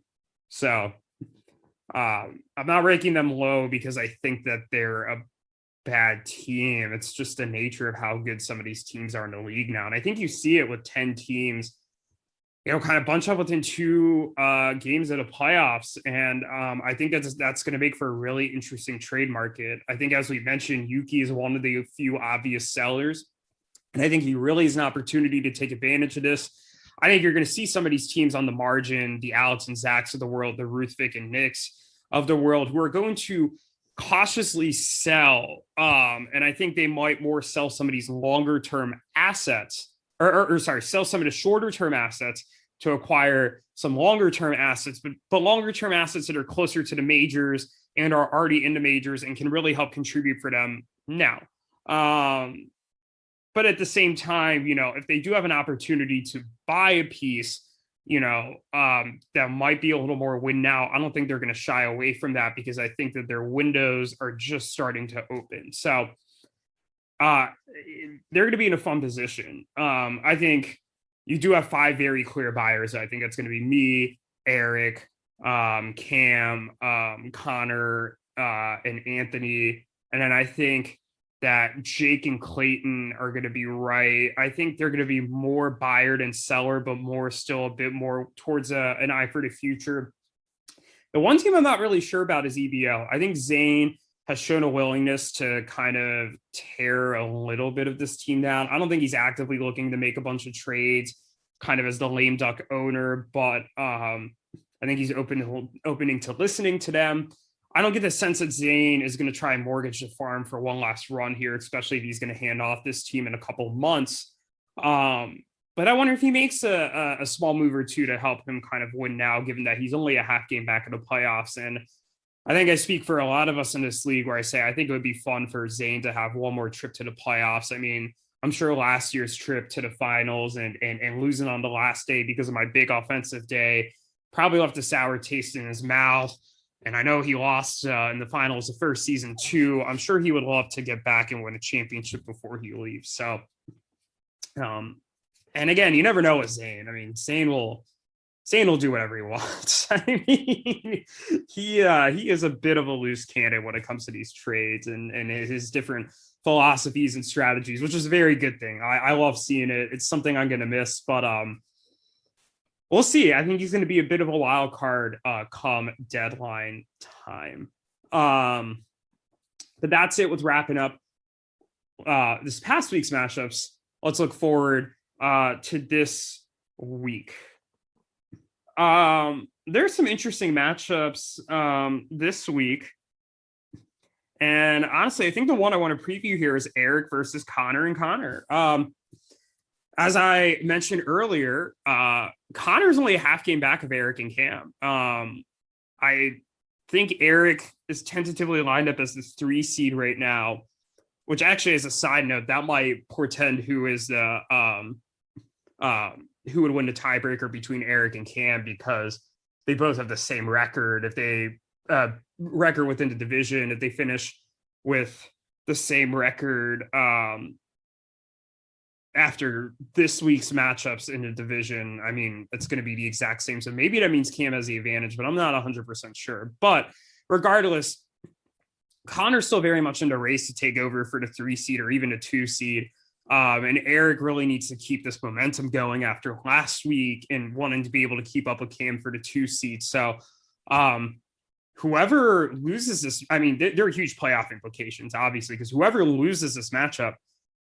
So I'm not ranking them low because I think that they're a bad team. It's just the nature of how good some of these teams are in the league now. And I think you see it with 10 teams, kind of bunch up within 2 games of the playoffs. And I think that's going to make for a really interesting trade market. I think, as we mentioned, Yuki is one of the few obvious sellers. And I think he really has an opportunity to take advantage of this. I think you're going to see some of these teams on the margin, the Alex and Zachs of the world, the Ruthvik and Nicks of the world, who are going to cautiously sell. And I think they might more sell some of these longer term assets, sell some of the shorter term assets to acquire some longer term assets, but longer term assets that are closer to the majors and are already in the majors and can really help contribute for them now. But at the same time, if they do have an opportunity to buy a piece, that might be a little more win now, I don't think they're going to shy away from that, because I think that their windows are just starting to open. So they're going to be in a fun position. I think you do have 5 very clear buyers. I think that's going to be me, Erik, Cam, Conor, and Anthony. And then I think that Jake and Clayton are going to be right. I think they're going to be more buyer than seller, but still a bit more towards an eye for the future. The one team I'm not really sure about is EBO. I think Zane has shown a willingness to kind of tear a little bit of this team down. I don't think he's actively looking to make a bunch of trades kind of as the lame duck owner, but I think he's opening to listening to them. I don't get the sense that Zane is going to try and mortgage the farm for one last run here, especially if he's going to hand off this team in a couple of months. But I wonder if he makes a small move or two to help him kind of win now, given that he's only a half game back in the playoffs. And I think I speak for a lot of us in this league where I say I think it would be fun for Zane to have one more trip to the playoffs. I mean, I'm sure last year's trip to the finals and losing on the last day because of my big offensive day probably left a sour taste in his mouth. And I know he lost in the finals the first season too. I'm sure he would love to get back and win a championship before he leaves. So, and again, you never know with Zayn. I mean, Zayn will do whatever he wants. I mean, he is a bit of a loose cannon when it comes to these trades and his different philosophies and strategies, which is a very good thing. I love seeing it. It's something I'm going to miss, but we'll see. I think he's going to be a bit of a wild card come deadline time. But that's it with wrapping up this past week's matchups. Let's look forward to this week. There's some interesting matchups this week. And honestly, I think the one I want to preview here is Erik versus Conor and Conor. As I mentioned earlier, Conor's only a half game back of Erik and Cam. I think Erik is tentatively lined up as the 3 seed right now, which actually, as a side note, that might portend who is the who would win the tiebreaker between Erik and Cam, because they both have the same record. If they record within the division, if they finish with the same record after this week's matchups in the division, I mean, it's going to be the exact same. So maybe that means Cam has the advantage, but I'm not 100% sure. But regardless, Conor's still very much in the race to take over for the 3 seed or even a 2 seed. And Erik really needs to keep this momentum going after last week and wanting to be able to keep up with Cam for the 2 seed. So whoever loses this, I mean, there are huge playoff implications, obviously, because whoever loses this matchup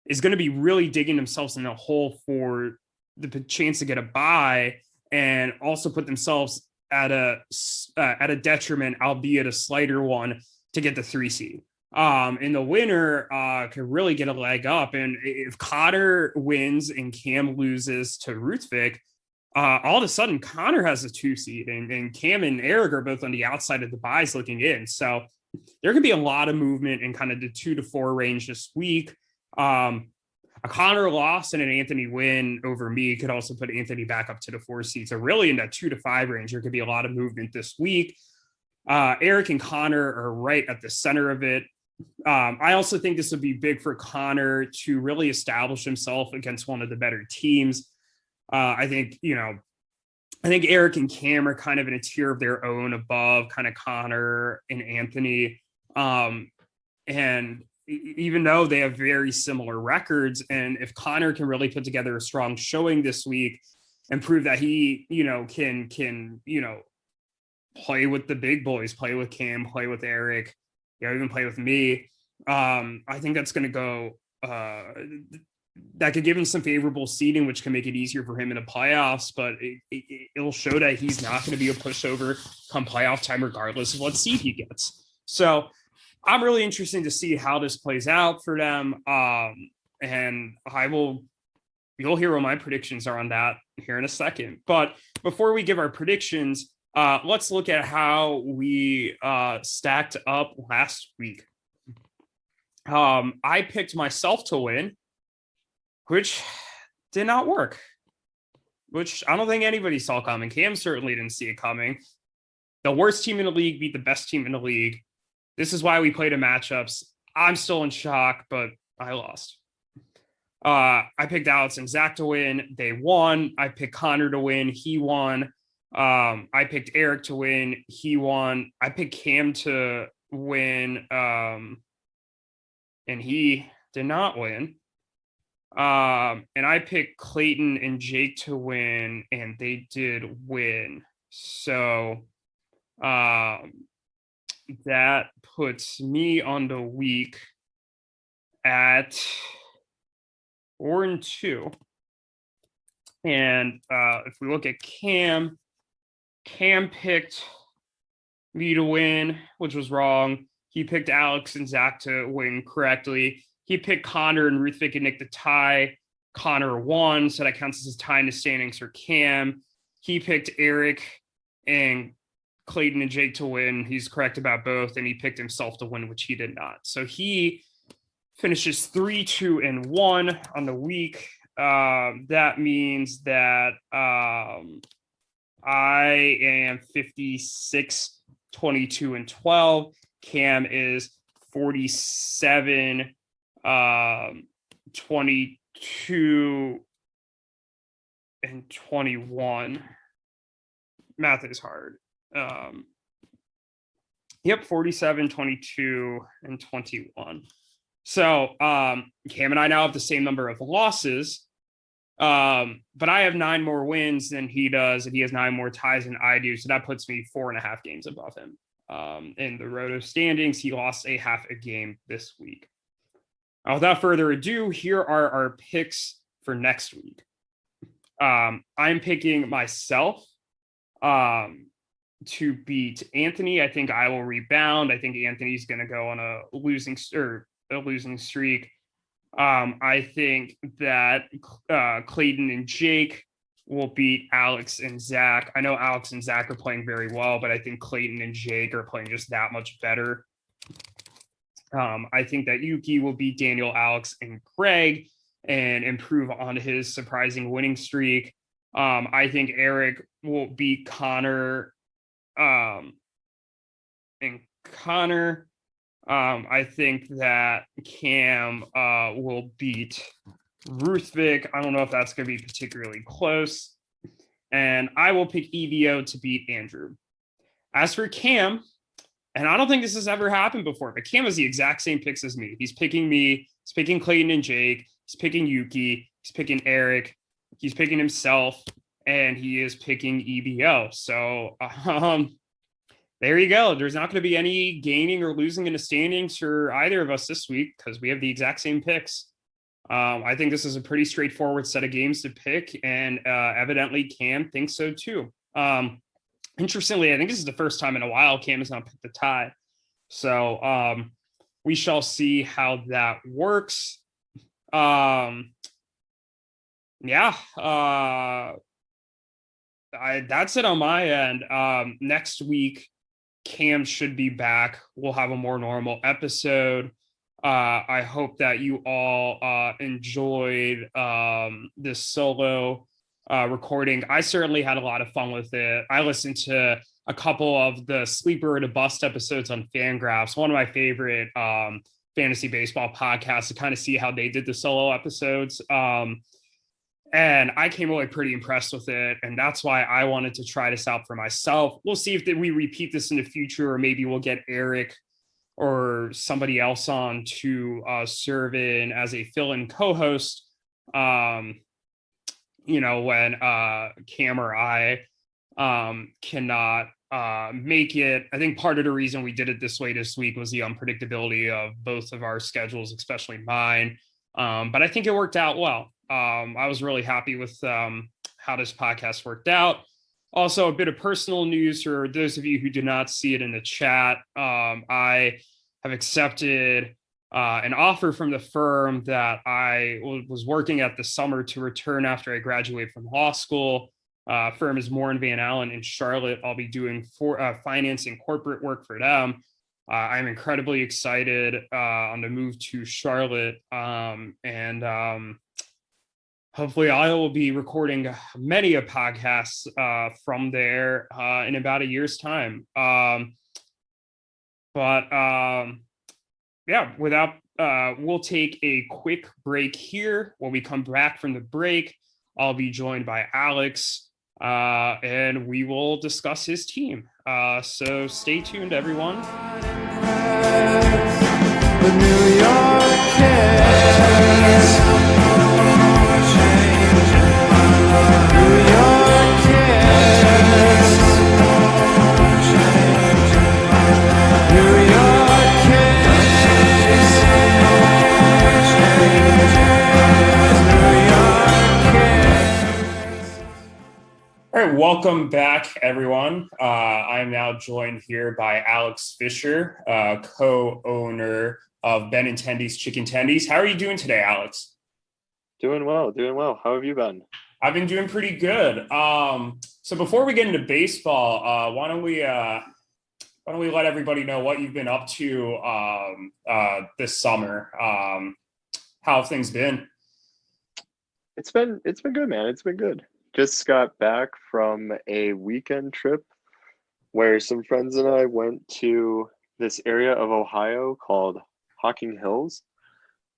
is going to be really digging themselves in a hole for the chance to get a bye, and also put themselves at a detriment, albeit a slighter one, to get the 3 seed. And the winner could really get a leg up. And if Conor wins and Cam loses to Ruthvik, all of a sudden Conor has a 2 seed, and Cam and Erik are both on the outside of the buys looking in. So there could be a lot of movement in kind of the 2 to 4 range this week. A Conor loss and an Anthony win over me could also put Anthony back up to the 4 seed. So really in that 2 to 5 range, there could be a lot of movement this week. Erik and Conor are right at the center of it. I also think this would be big for Conor to really establish himself against one of the better teams. I think Erik and Cam are kind of in a tier of their own above kind of Conor and Anthony. And even though they have very similar records, and if Conor can really put together a strong showing this week and prove that he, can play with the big boys, play with Cam, play with Erik, even play with me, I think that's going to go, that could give him some favorable seeding, which can make it easier for him in the playoffs, but it'll show that he's not going to be a pushover come playoff time, regardless of what seed he gets. So I'm really interested to see how this plays out for them. And you'll hear what my predictions are on that here in a second. But before we give our predictions, let's look at how we stacked up last week. I picked myself to win, which did not work, which I don't think anybody saw coming. Cam certainly didn't see it coming. The worst team in the league beat the best team in the league. This is why we played in matchups. I'm still in shock, but I lost. I picked Alex and Zach to win. They won. I picked Conor to win. He won. I picked Erik to win. He won. I picked Cam to win. And he did not win. And I picked Clayton and Jake to win, and they did win. So that puts me on the week at 4-2. And if we look at Cam picked me to win, which was wrong. He picked Alex and Zach to win correctly. He picked Conor and Ruthvik and Nick to tie. Conor won, so that counts as a tie in the standings for Cam. He picked Erik and Clayton and Jake to win. He's correct about both, and he picked himself to win, which he did not. So he finishes 3-2-1 on the week. That means that I am 56 22 and 12. Cam is 47, 22 and 21. Math is hard. 47, 22, and 21. So Cam and I now have the same number of losses, but I have 9 more wins than he does, and he has 9 more ties than I do. So that puts me 4.5 games above him. In the Roto standings, he lost a half a game this week. Without further ado, here are our picks for next week. I'm picking myself to beat Anthony. I think I will rebound. I think Anthony's going to go on a losing streak. I think that Clayton and Jake will beat Alex and Zach. I know Alex and Zach are playing very well, but I think Clayton and Jake are playing just that much better. I think that Yuki will beat Daniel, Alex, and Greg and improve on his surprising winning streak. I think Erik will beat Conor and Conor. I think that Cam will beat Ruthvik. I don't know if that's going to be particularly close. And I will pick EVO to beat Andrew. As for Cam, and I don't think this has ever happened before, but Cam has the exact same picks as me. He's picking me. He's picking Clayton and Jake. He's picking Yuki. He's picking Erik. He's picking himself. And he is picking EVO. So there you go. There's not going to be any gaining or losing in the standings for either of us this week because we have the exact same picks. I think this is a pretty straightforward set of games to pick, and evidently Cam thinks so too. Interestingly, I think this is the first time in a while Cam has not picked the tie. So we shall see how that works. That's it on my end. Next week, Cam should be back. We'll have a more normal episode. I hope that you all enjoyed this solo recording. I certainly had a lot of fun with it. I listened to a couple of the Sleeper or the Bust episodes on Fangraphs, one of my favorite fantasy baseball podcasts, to kind of see how they did the solo episodes. And I came away pretty impressed with it. And that's why I wanted to try this out for myself. We'll see if we repeat this in the future, or maybe we'll get Erik or somebody else on to serve in as a fill-in co-host, when Cam or I cannot make it. I think part of the reason we did it this way this week was the unpredictability of both of our schedules, especially mine. But I think it worked out well. I was really happy with how this podcast worked out. Also, a bit of personal news for those of you who did not see it in the chat. I have accepted an offer from the firm that I was working at this summer to return after I graduate from law school. Firm is Moore and Van Allen in Charlotte. I'll be doing finance and corporate work for them. I'm incredibly excited on the move to Charlotte, and hopefully I will be recording many a podcasts from there in about a year's time. We'll take a quick break here. When we come back from the break, I'll be joined by Alex, and we will discuss his team. So stay tuned, everyone. The New York Knicks. All right, welcome back, everyone. I am now joined here by Alex Fischer, co-owner of Ben and Tendy's Chicken Tendies. How are you doing today, Alex? Doing well. How have you been? I've been doing pretty good. So before we get into baseball, why don't we let everybody know what you've been up to this summer? How have things been? It's been good, man. It's been good. Just got back from a weekend trip where some friends and I went to this area of Ohio called Hocking Hills,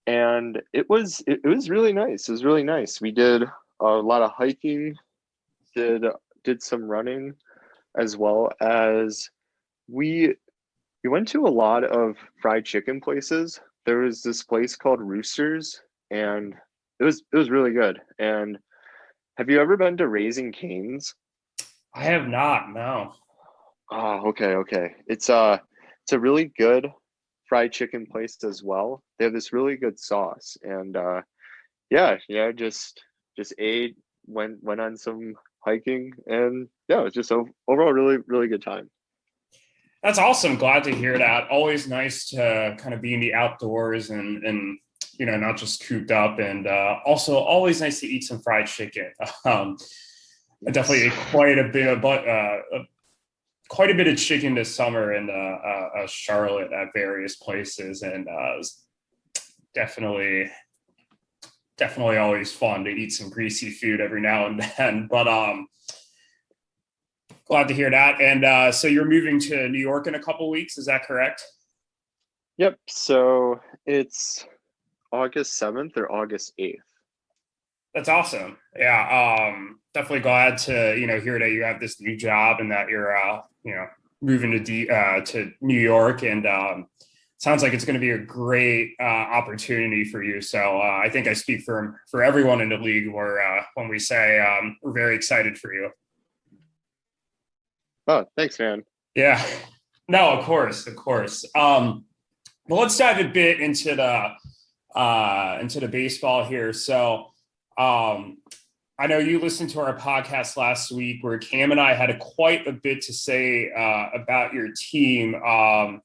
and it was really nice. It was really nice. We did a lot of hiking, did did some running, as well as we we went to a lot of fried chicken places. There was this place called Roosters, and it was really good. And have you ever been to Raising Cane's? I have not, no. Oh, okay, okay. It's a really good fried chicken place as well. They have this really good sauce, and yeah, just ate, went on some hiking, and yeah, it was just overall really really good time. That's awesome. Glad to hear that. Always nice to kind of be in the outdoors and not just cooped up. And also always nice to eat some fried chicken. I definitely ate quite a bit of chicken this summer in Charlotte at various places, and it was definitely always fun to eat some greasy food every now and then. But glad to hear that. And so you're moving to New York in a couple of weeks, is that correct? Yep. So it's August 7th or August 8th. That's awesome. Yeah, definitely glad to hear that you have this new job and that you're moving to New York, and sounds like it's going to be a great opportunity for you. So I think I speak for everyone in the league when we say we're very excited for you. Oh, thanks, man. Yeah, no, of course. Well, let's dive a bit into the baseball here. So I know you listened to our podcast last week where Cam and I had quite a bit to say about your team. I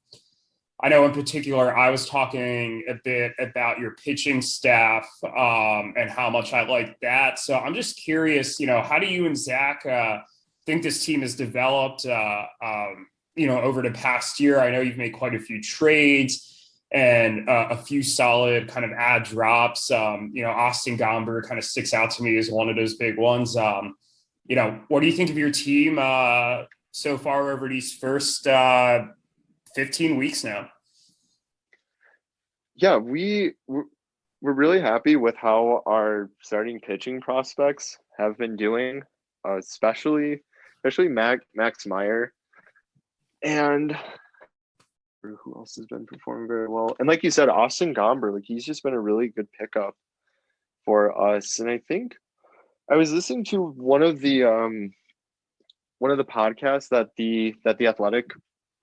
know in particular, I was talking a bit about your pitching staff and how much I like that. So I'm just curious, how do you and Zach think this team has developed, over the past year? I know you've made quite a few trades and a few solid kind of ad drops. Austin Gomber kind of sticks out to me as one of those big ones. What do you think of your team so far over these first 15 weeks now? Yeah, we're really happy with how our starting pitching prospects have been doing, especially Max Meyer, and who else has been performing very well. And like you said, Austin Gomber, like he's just been a really good pickup for us. And I think I was listening to one of the podcasts that the Athletic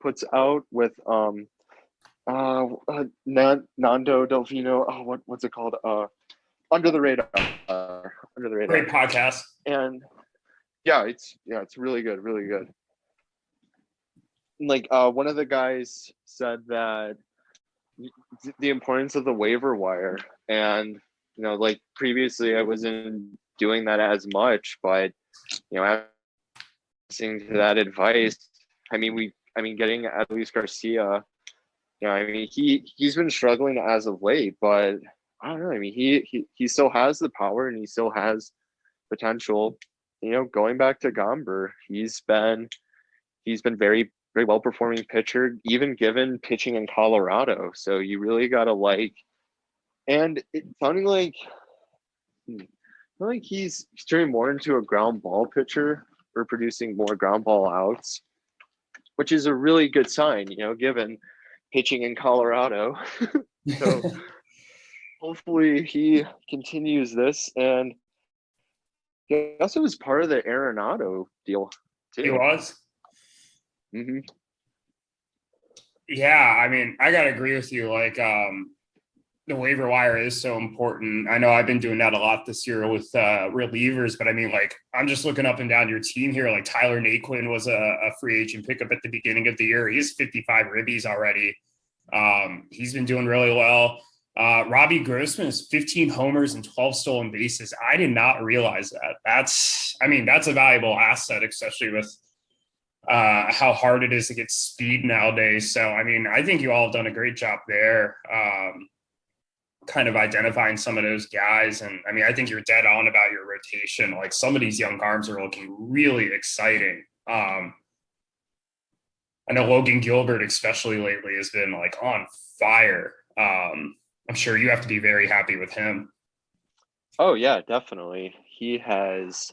puts out with Nando Delvino. Oh, what's it called? Under the Radar. Under the Radar. Great podcast. And yeah, it's really good, really good. Like one of the guys said that the importance of the waiver wire, and like previously I wasn't doing that as much, but listening to that advice, I mean getting Adolis Garcia, he's been struggling as of late, but I don't know. I mean he still has the power and he still has potential. Going back to Gomber, he's been very very well performing pitcher, even given pitching in Colorado. So you really gotta like, and it sounding like he's turning more into a ground ball pitcher or producing more ground ball outs, which is a really good sign, given pitching in Colorado. So hopefully he continues this, and he also was part of the Arenado deal too. He was. Mm-hmm. Yeah, I mean, I gotta agree with you. Like, the waiver wire is so important. I know I've been doing that a lot this year with relievers, but I mean, like, I'm just looking up and down your team here. Like, Tyler Naquin was a free agent pickup at the beginning of the year. He's 55 ribbies already. He's been doing really well. Robbie Grossman is 15 homers and 12 stolen bases. I did not realize that. That's a valuable asset, especially with how hard it is to get speed nowadays. So, I mean, I think you all have done a great job there, kind of identifying some of those guys. And I mean, I think you're dead on about your rotation. Like, some of these young arms are looking really exciting. I know Logan Gilbert, especially lately, has been like on fire. I'm sure you have to be very happy with him. Oh yeah, definitely. He has.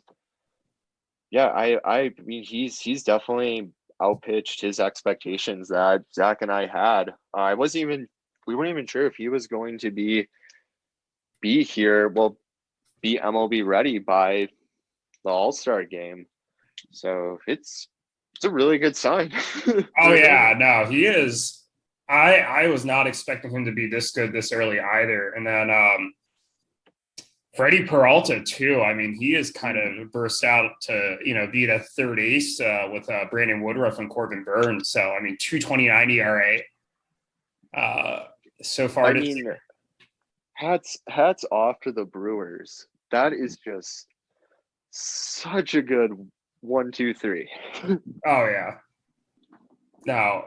Yeah, I mean he's definitely outpitched his expectations that Zach and I had. I wasn't even we weren't even sure if he was going to be here. Well, be MLB ready by the All-Star game. So it's a really good sign Oh for him. yeah, no, he is. I was not expecting him to be this good this early either. And then Freddie Peralta too. I mean, he has kind Mm. of burst out to be that third ace with Brandon Woodruff and Corbin Burns. So I mean, 2.29 ERA so far I this mean, year. hats off to the Brewers. That is just such a good 1, 2, 3. Oh yeah, no,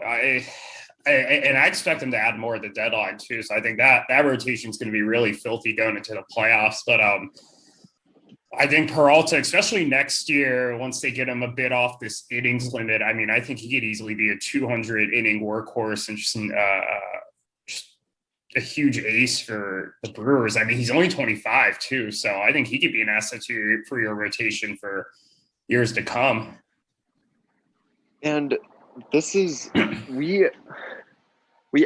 and I expect him to add more at the deadline too. So I think that rotation is going to be really filthy going into the playoffs. But I think Peralta, especially next year, once they get him a bit off this innings limit, I mean, I think he could easily be a 200 inning workhorse and just a huge ace for the Brewers. I mean, he's only 25 too, so I think he could be an asset for your rotation for years to come. And this is we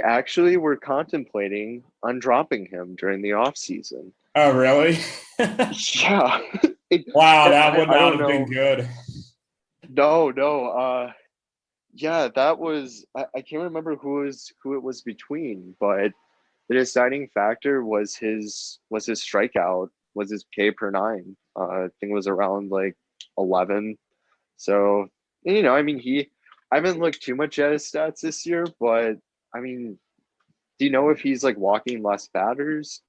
actually were contemplating on dropping him during the off season. Oh, really? Yeah. It, Wow, that would I not don't have been know. good. No, no. Yeah, that was I can't remember who it was between, but the deciding factor was his strikeout, was his K per nine. I think it was around like 11. So, I mean, I haven't looked too much at his stats this year, but I mean, do you know if he's like walking less batters?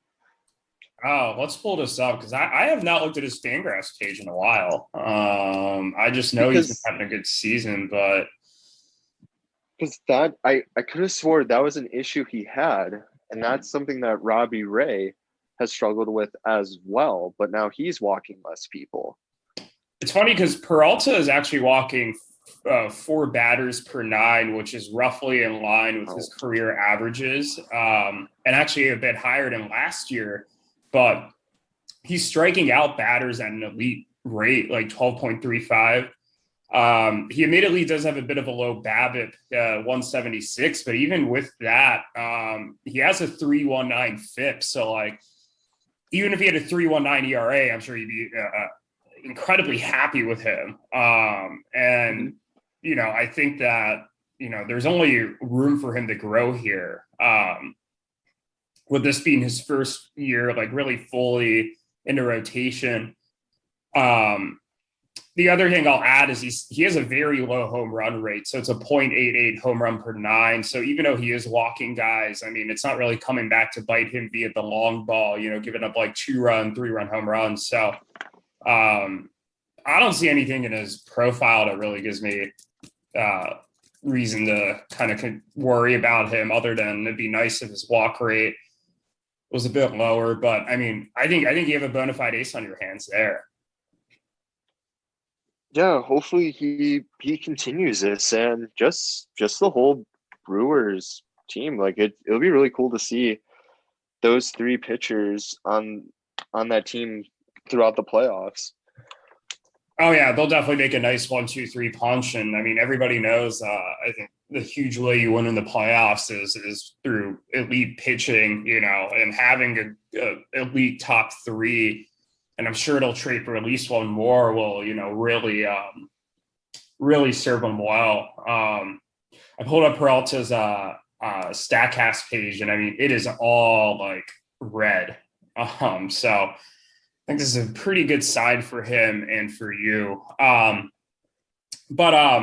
Oh, let's pull this up because I have not looked at his Fangraphs page in a while. I just know he's been Because having a good season, but that I could have swore that was an issue he had, and that's something that Robbie Ray has struggled with as well. But now he's walking less people. it's funny because Peralta is actually walking 4 batters per nine, which is roughly in line with his Oh, career averages, and actually a bit higher than last year. But he's striking out batters at an elite rate, like 12.35. He admittedly does have a bit of a low BABIP, 176, but even with that, he has a 3.19 FIP. So, like, even if he had a 3.19 ERA, I'm sure he'd be incredibly happy with him. mhm. And, I think that, there's only room for him to grow here. With this being his first year, like, really fully into rotation. Um, the other thing I'll add is he has a very low home run rate. So it's a 0.88 home run per nine. So even though he is walking guys, I mean, it's not really coming back to bite him via the long ball, giving up like 2-run, 3-run home runs. So I don't see anything in his profile that really gives me reason to kind of worry about him other than it'd be nice if his walk rate was a bit lower. But I mean, I think you have a bona fide ace on your hands there. Yeah, hopefully he continues this, and just the whole Brewers team. Like it'll be really cool to see those three pitchers on that team throughout the playoffs. Oh yeah, they'll definitely make a nice 1, 2, 3 punch, and I mean everybody knows. I think the huge way you win in the playoffs is through elite pitching, and having a elite top three. And I'm sure it'll trade for at least one more. Will really serve them well. I pulled up Peralta's Statcast page, and I mean it is all like red. So I think this is a pretty good side for him and for you. But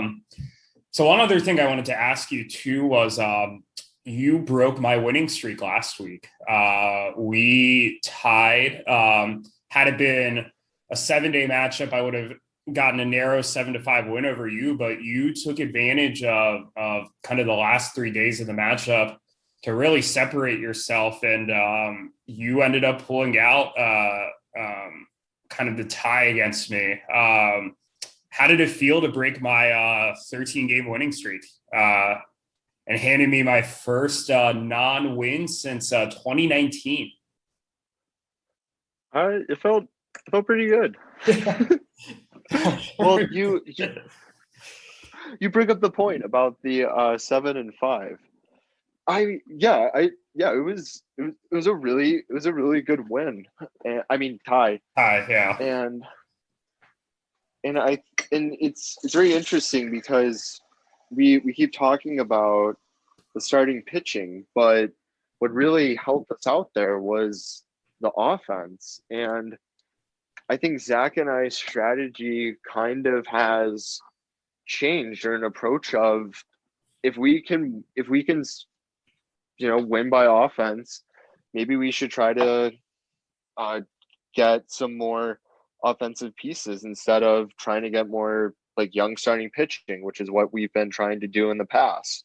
so one other thing I wanted to ask you too was you broke my winning streak last week. We tied. Had it been a 7-day matchup, I would have gotten a narrow 7-5 win over you, but you took advantage of kind of the last 3 days of the matchup to really separate yourself, and you ended up pulling out kind of the tie against me. how did it feel to break my 13 game winning streak and handed me my first non-win since 2019? It felt pretty good. Well, you bring up the point about the 7-5. It was a really good win. And I mean tie. Yeah. And it's very interesting because we keep talking about the starting pitching, but what really helped us out there was the offense. And I think Zach and I's strategy kind of has changed, or an approach of, if we can win by offense, maybe we should try to get some more offensive pieces instead of trying to get more like young starting pitching, which is what we've been trying to do in the past.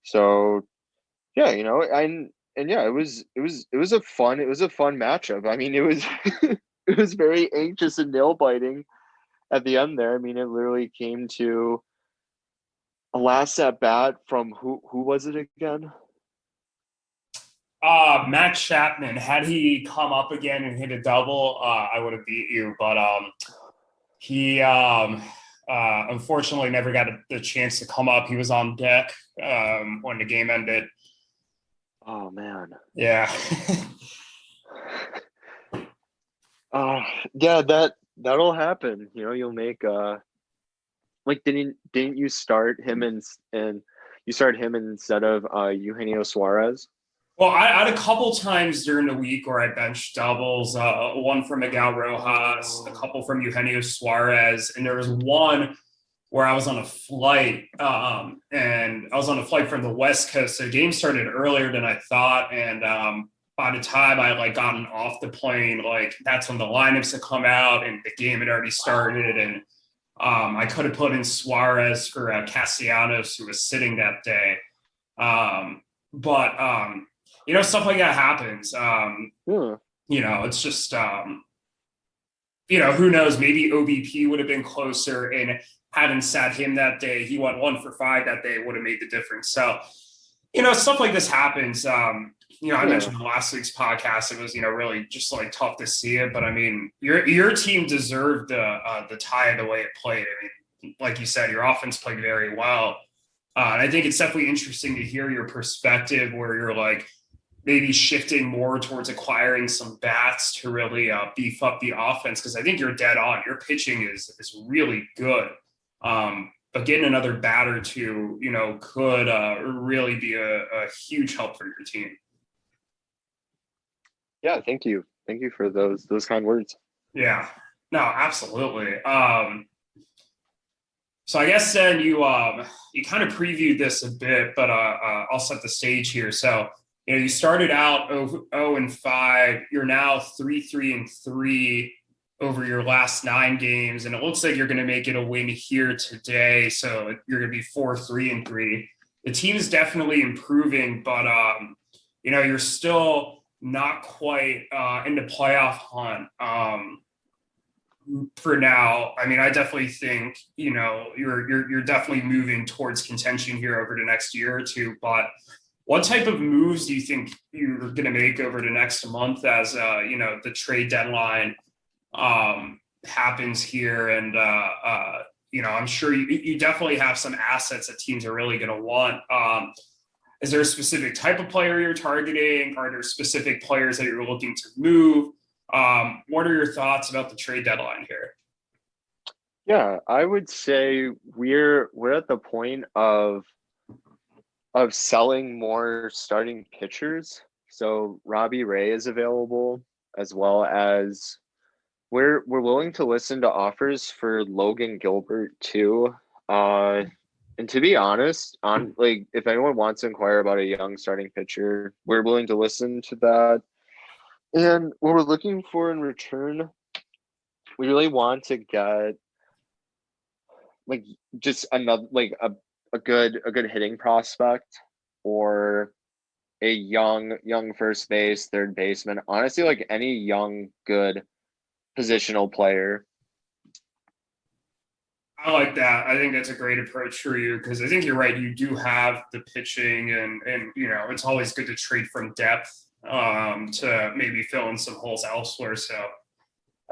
So yeah, it was a fun matchup. I mean, it was it was very anxious and nail biting at the end there. I mean, it literally came to a last at bat from who was it again? Matt Chapman. Had he come up again and hit a double, I would have beat you. But he unfortunately never got the chance to come up. He was on deck when the game ended. Oh man. Yeah. Yeah, that'll happen. You'll make like didn't you start him and you started him instead of Eugenio Suarez? Well, I had a couple times during the week where I benched doubles, one from Miguel Rojas, a couple from Eugenio Suarez, and there was one where I was on a flight, and I was on a flight from the West Coast. So the game started earlier than I thought, and by the time I gotten off the plane, that's when the lineups had come out and the game had already started, and I could have put in Suarez for Castellanos, who was sitting that day, but stuff like that happens. It's just, who knows? Maybe OBP would have been closer, and having sat him that day, he went 1 for 5 that day, would have made the difference. So, stuff like this happens. I mentioned in last week's podcast, it was, really just tough to see it. But I mean, your team deserved the tie the way it played. I mean, like you said, your offense played very well. And I think it's definitely interesting to hear your perspective where you're maybe shifting more towards acquiring some bats to really beef up the offense. Because I think you're dead on. Your pitching is really good. But getting another bat or two, could really be a huge help for your team. Yeah, thank you. Thank you for those kind words. Yeah, no, absolutely. So I guess then you kind of previewed this a bit, but I'll set the stage here. So you started out 0-5. You're now 3-3 over your last 9 games, and it looks like you're going to make it a win here today. So you're going to be 4-3. The team is definitely improving, but you're still not quite in the playoff hunt for now. I mean, I definitely think you're definitely moving towards contention here over the next year or two. But what type of moves do you think you're going to make over the next month as the trade deadline happens here? And I'm sure you definitely have some assets that teams are really going to want. Is there a specific type of player you're targeting? Are there specific players that you're looking to move? What are your thoughts about the trade deadline here? Yeah, I would say we're at the point of selling more starting pitchers. So Robbie Ray is available, as well as we're willing to listen to offers for Logan Gilbert too. And to be honest, if anyone wants to inquire about a young starting pitcher, we're willing to listen to that. And what we're looking for in return, we really want to get just another a good hitting prospect, or a young first base, third baseman. Honestly, any young good positional player. I like that. I think that's a great approach for you because I think you're right. You do have the pitching, and it's always good to trade from depth to maybe fill in some holes elsewhere. So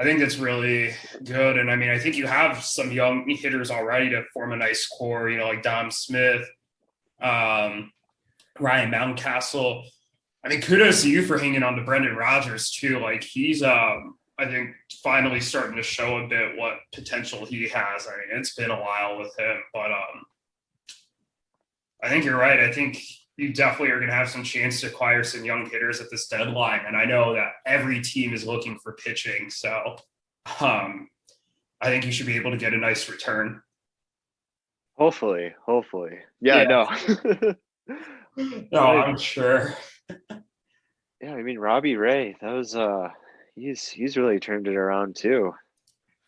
I think that's really good. And I mean, I think you have some young hitters already to form a nice core. Like Dom Smith, um, Ryan Mountcastle. I mean, kudos to you for hanging on to Brendan Rodgers too. Like he's I think finally starting to show a bit what potential he has. I mean, it's been a while with him, but I think you're right. I think you definitely are going to have some chance to acquire some young hitters at this deadline. And I know that every team is looking for pitching. So I think you should be able to get a nice return. Hopefully. Yeah, no. No, I'm sure. Yeah, I mean Robbie Ray, that was he's really turned it around too.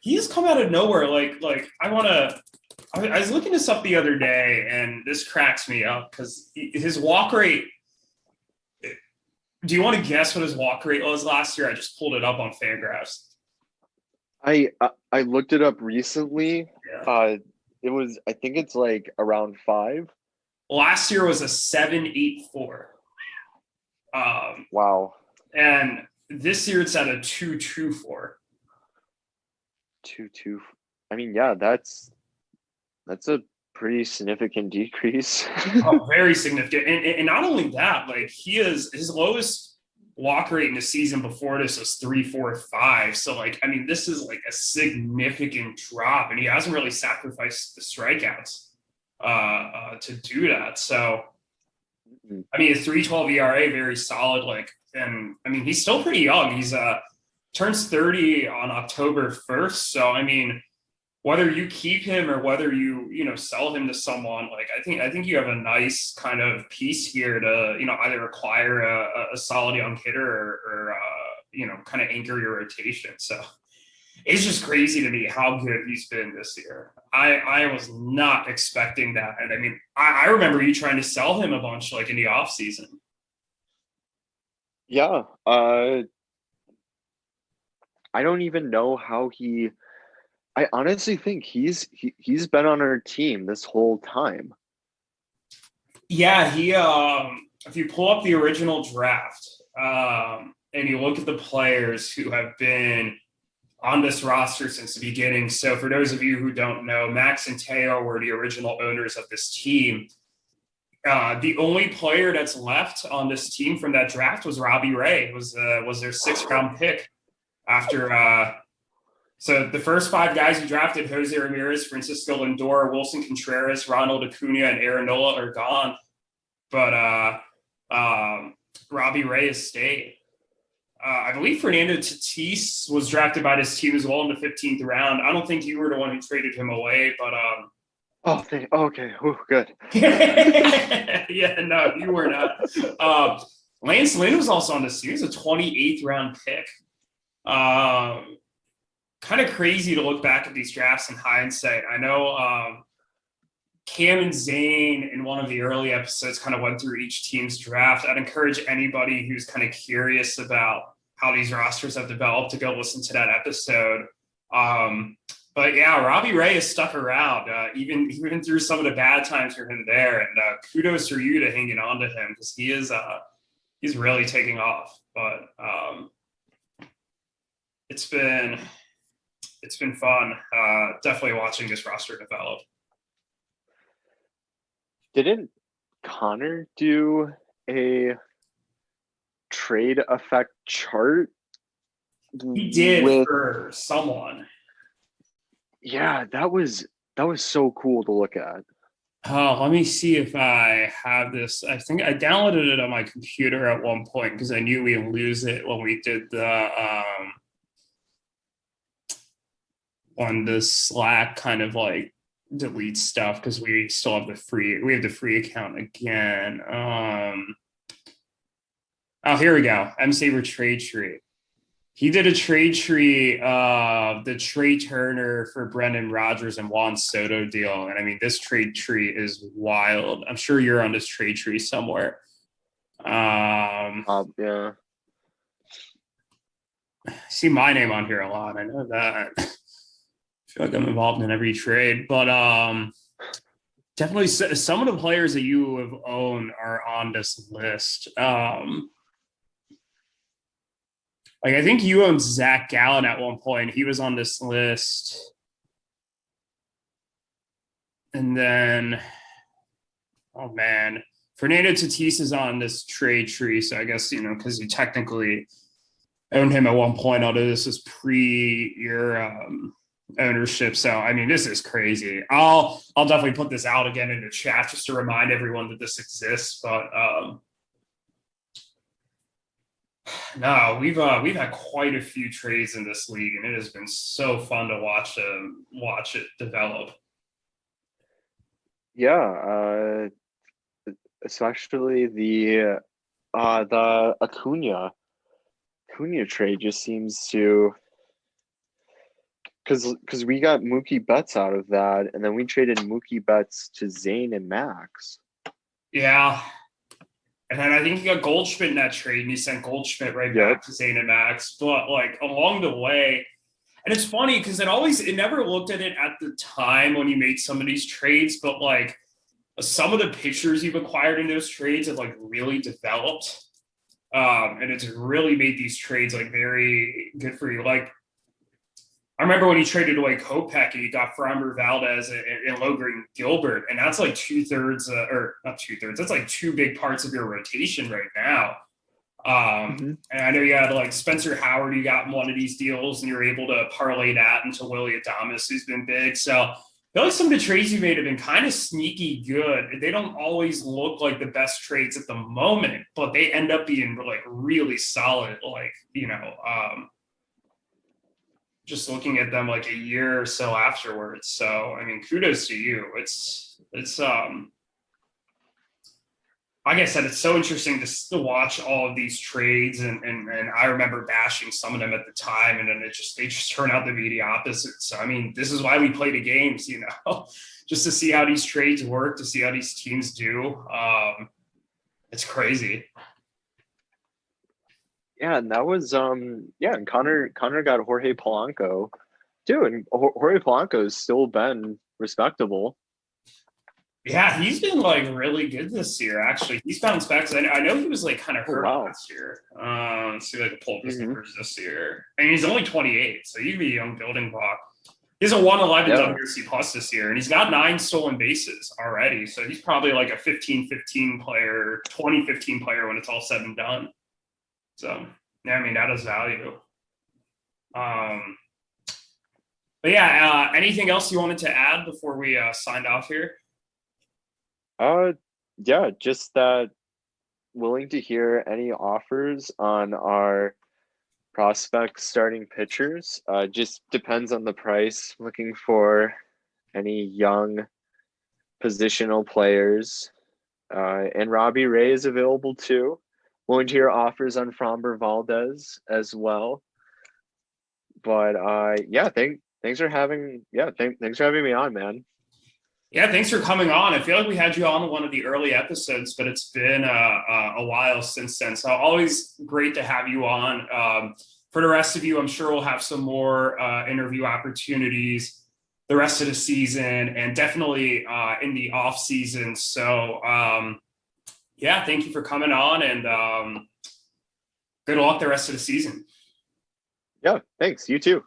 He's come out of nowhere. I was looking this up the other day, and this cracks me up because his walk rate. Do you want to guess what his walk rate was last year? I just pulled it up on Fangraphs. I looked it up recently. Yeah. It was, I think it's like around 5. Last year was a 7.84. Wow. And this year it's at a 2.24. 2.2. I mean, yeah, that's a pretty significant decrease. Oh, very significant. And not only that, like his lowest walk rate in the season before this was 3.45. So like, I mean, this is like a significant drop, and he hasn't really sacrificed the strikeouts to do that. So I mean, a 3.12 ERA, very solid. Like, and I mean, he's still pretty young. He's turns 30 on October 1st. So I mean, whether you keep him or whether you sell him to someone, like I think you have a nice kind of piece here to either acquire a solid young hitter or kind of anchor your rotation. So it's just crazy to me how good he's been this year. I was not expecting that, and I mean I remember you trying to sell him a bunch like in the off season. Yeah, I don't even know how he. I honestly think he's been on our team this whole time. Yeah, he if you pull up the original draft and you look at the players who have been on this roster since the beginning. So for those of you who don't know, Max and Teo were the original owners of this team. The only player that's left on this team from that draft was Robbie Ray. It was their 6th-round pick after so the first 5 guys who drafted, Jose Ramirez, Francisco Lindor, Wilson Contreras, Ronald Acuna, and Aaron Nola are gone. But Robbie Ray has stayed. I believe Fernando Tatis was drafted by this team as well in the 15th round. I don't think you were the one who traded him away, but okay. Ooh, good. Yeah, no, you were not. Lance Lynn was also on this team. He was a 28th round pick. Kind of crazy to look back at these drafts in hindsight. I know Cam and Zane in one of the early episodes kind of went through each team's draft. I'd encourage anybody who's kind of curious about how these rosters have developed to go listen to that episode. But yeah, Robbie Ray has stuck around, even through some of the bad times for him there. And kudos for you to hanging on to him because he's really taking off. But it's been fun. Definitely watching this roster develop. Didn't Conor do a trade effect chart? He did for someone. Yeah, that was so cool to look at. Oh, let me see if I have this. I think I downloaded it on my computer at one point because I knew we'd lose it when we did the on the Slack kind of like delete stuff because we still have the free account again. Oh, here we go. M-SABR trade tree. He did a trade tree of the Trey Turner for Brendan Rodgers and Juan Soto deal. And I mean, this trade tree is wild. I'm sure you're on this trade tree somewhere. Yeah. I see my name on here a lot. I know that. feel like I'm involved in every trade, but definitely some of the players that you have owned are on this list. Like I think you owned Zach Gallen at one point. He was on this list. And then, oh man, Fernando Tatis is on this trade tree. So I guess, you know, because you technically owned him at one point, although this was pre your ownership. So I mean, this is crazy. I'll definitely put this out again in the chat just to remind everyone that this exists. But no, we've had quite a few trades in this league, and it has been so fun to watch it develop. Yeah, especially the Acuna trade just seems to, because we got Mookie Betts out of that, and then we traded Mookie Betts to Zane and Max. Yeah. And then I think you got Goldschmidt in that trade, and you sent Goldschmidt right back to Zane and Max. But like along the way, and it's funny because it never looked at it at the time when you made some of these trades, but like some of the pitchers you've acquired in those trades have like really developed. And it's really made these trades like very good for you. Like I remember when he traded away Kopech and he got Framber Valdez and Logan Gilbert, and that's like 2/3, or not 2/3. That's like two big parts of your rotation right now. And I know you had like Spencer Howard, you got in one of these deals, and you're able to parlay that into Willie Adames, who's been big. So I feel like some of the trades you made have been kind of sneaky good. They don't always look like the best trades at the moment, but they end up being like really solid. Like, you know, just looking at them like a year or so afterwards. So, I mean, kudos to you. It's like I said, it's so interesting to watch all of these trades. And I remember bashing some of them at the time, and then they just turn out to be the opposite. So, I mean, this is why we play the games, you know, just to see how these trades work, to see how these teams do. It's crazy. Yeah, and that was and Conor got Jorge Polanco too, and Jorge Polanco's still been respectable. Yeah, he's been like really good this year. Actually, he's bounced back. I know he was like kind of hurt last year. Let's see if I can pull up his numbers this year. And he's only 28, so he'd be a young building block. He has a 111 WRC plus this year, and he's got 9 stolen bases already. So he's probably like a 15-15 player, 20-15 player when it's all said and done. So, yeah, I mean, that is value. But yeah, anything else you wanted to add before we signed off here? Yeah, just that willing to hear any offers on our prospect starting pitchers. Just depends on the price. Looking for any young positional players. And Robbie Ray is available too. Willing to hear offers on Framber Valdez as well. But thanks for having me on, man. Yeah, thanks for coming on. I feel like we had you on one of the early episodes, but it's been a while since then. So always great to have you on. For the rest of you, I'm sure we'll have some more interview opportunities the rest of the season, and definitely in the off season. So yeah, thank you for coming on, and good luck the rest of the season. Yeah, thanks. You too.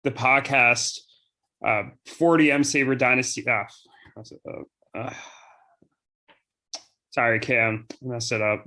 The podcast, 40 M-SABR Dynasty. Sorry, Cam, I messed it up.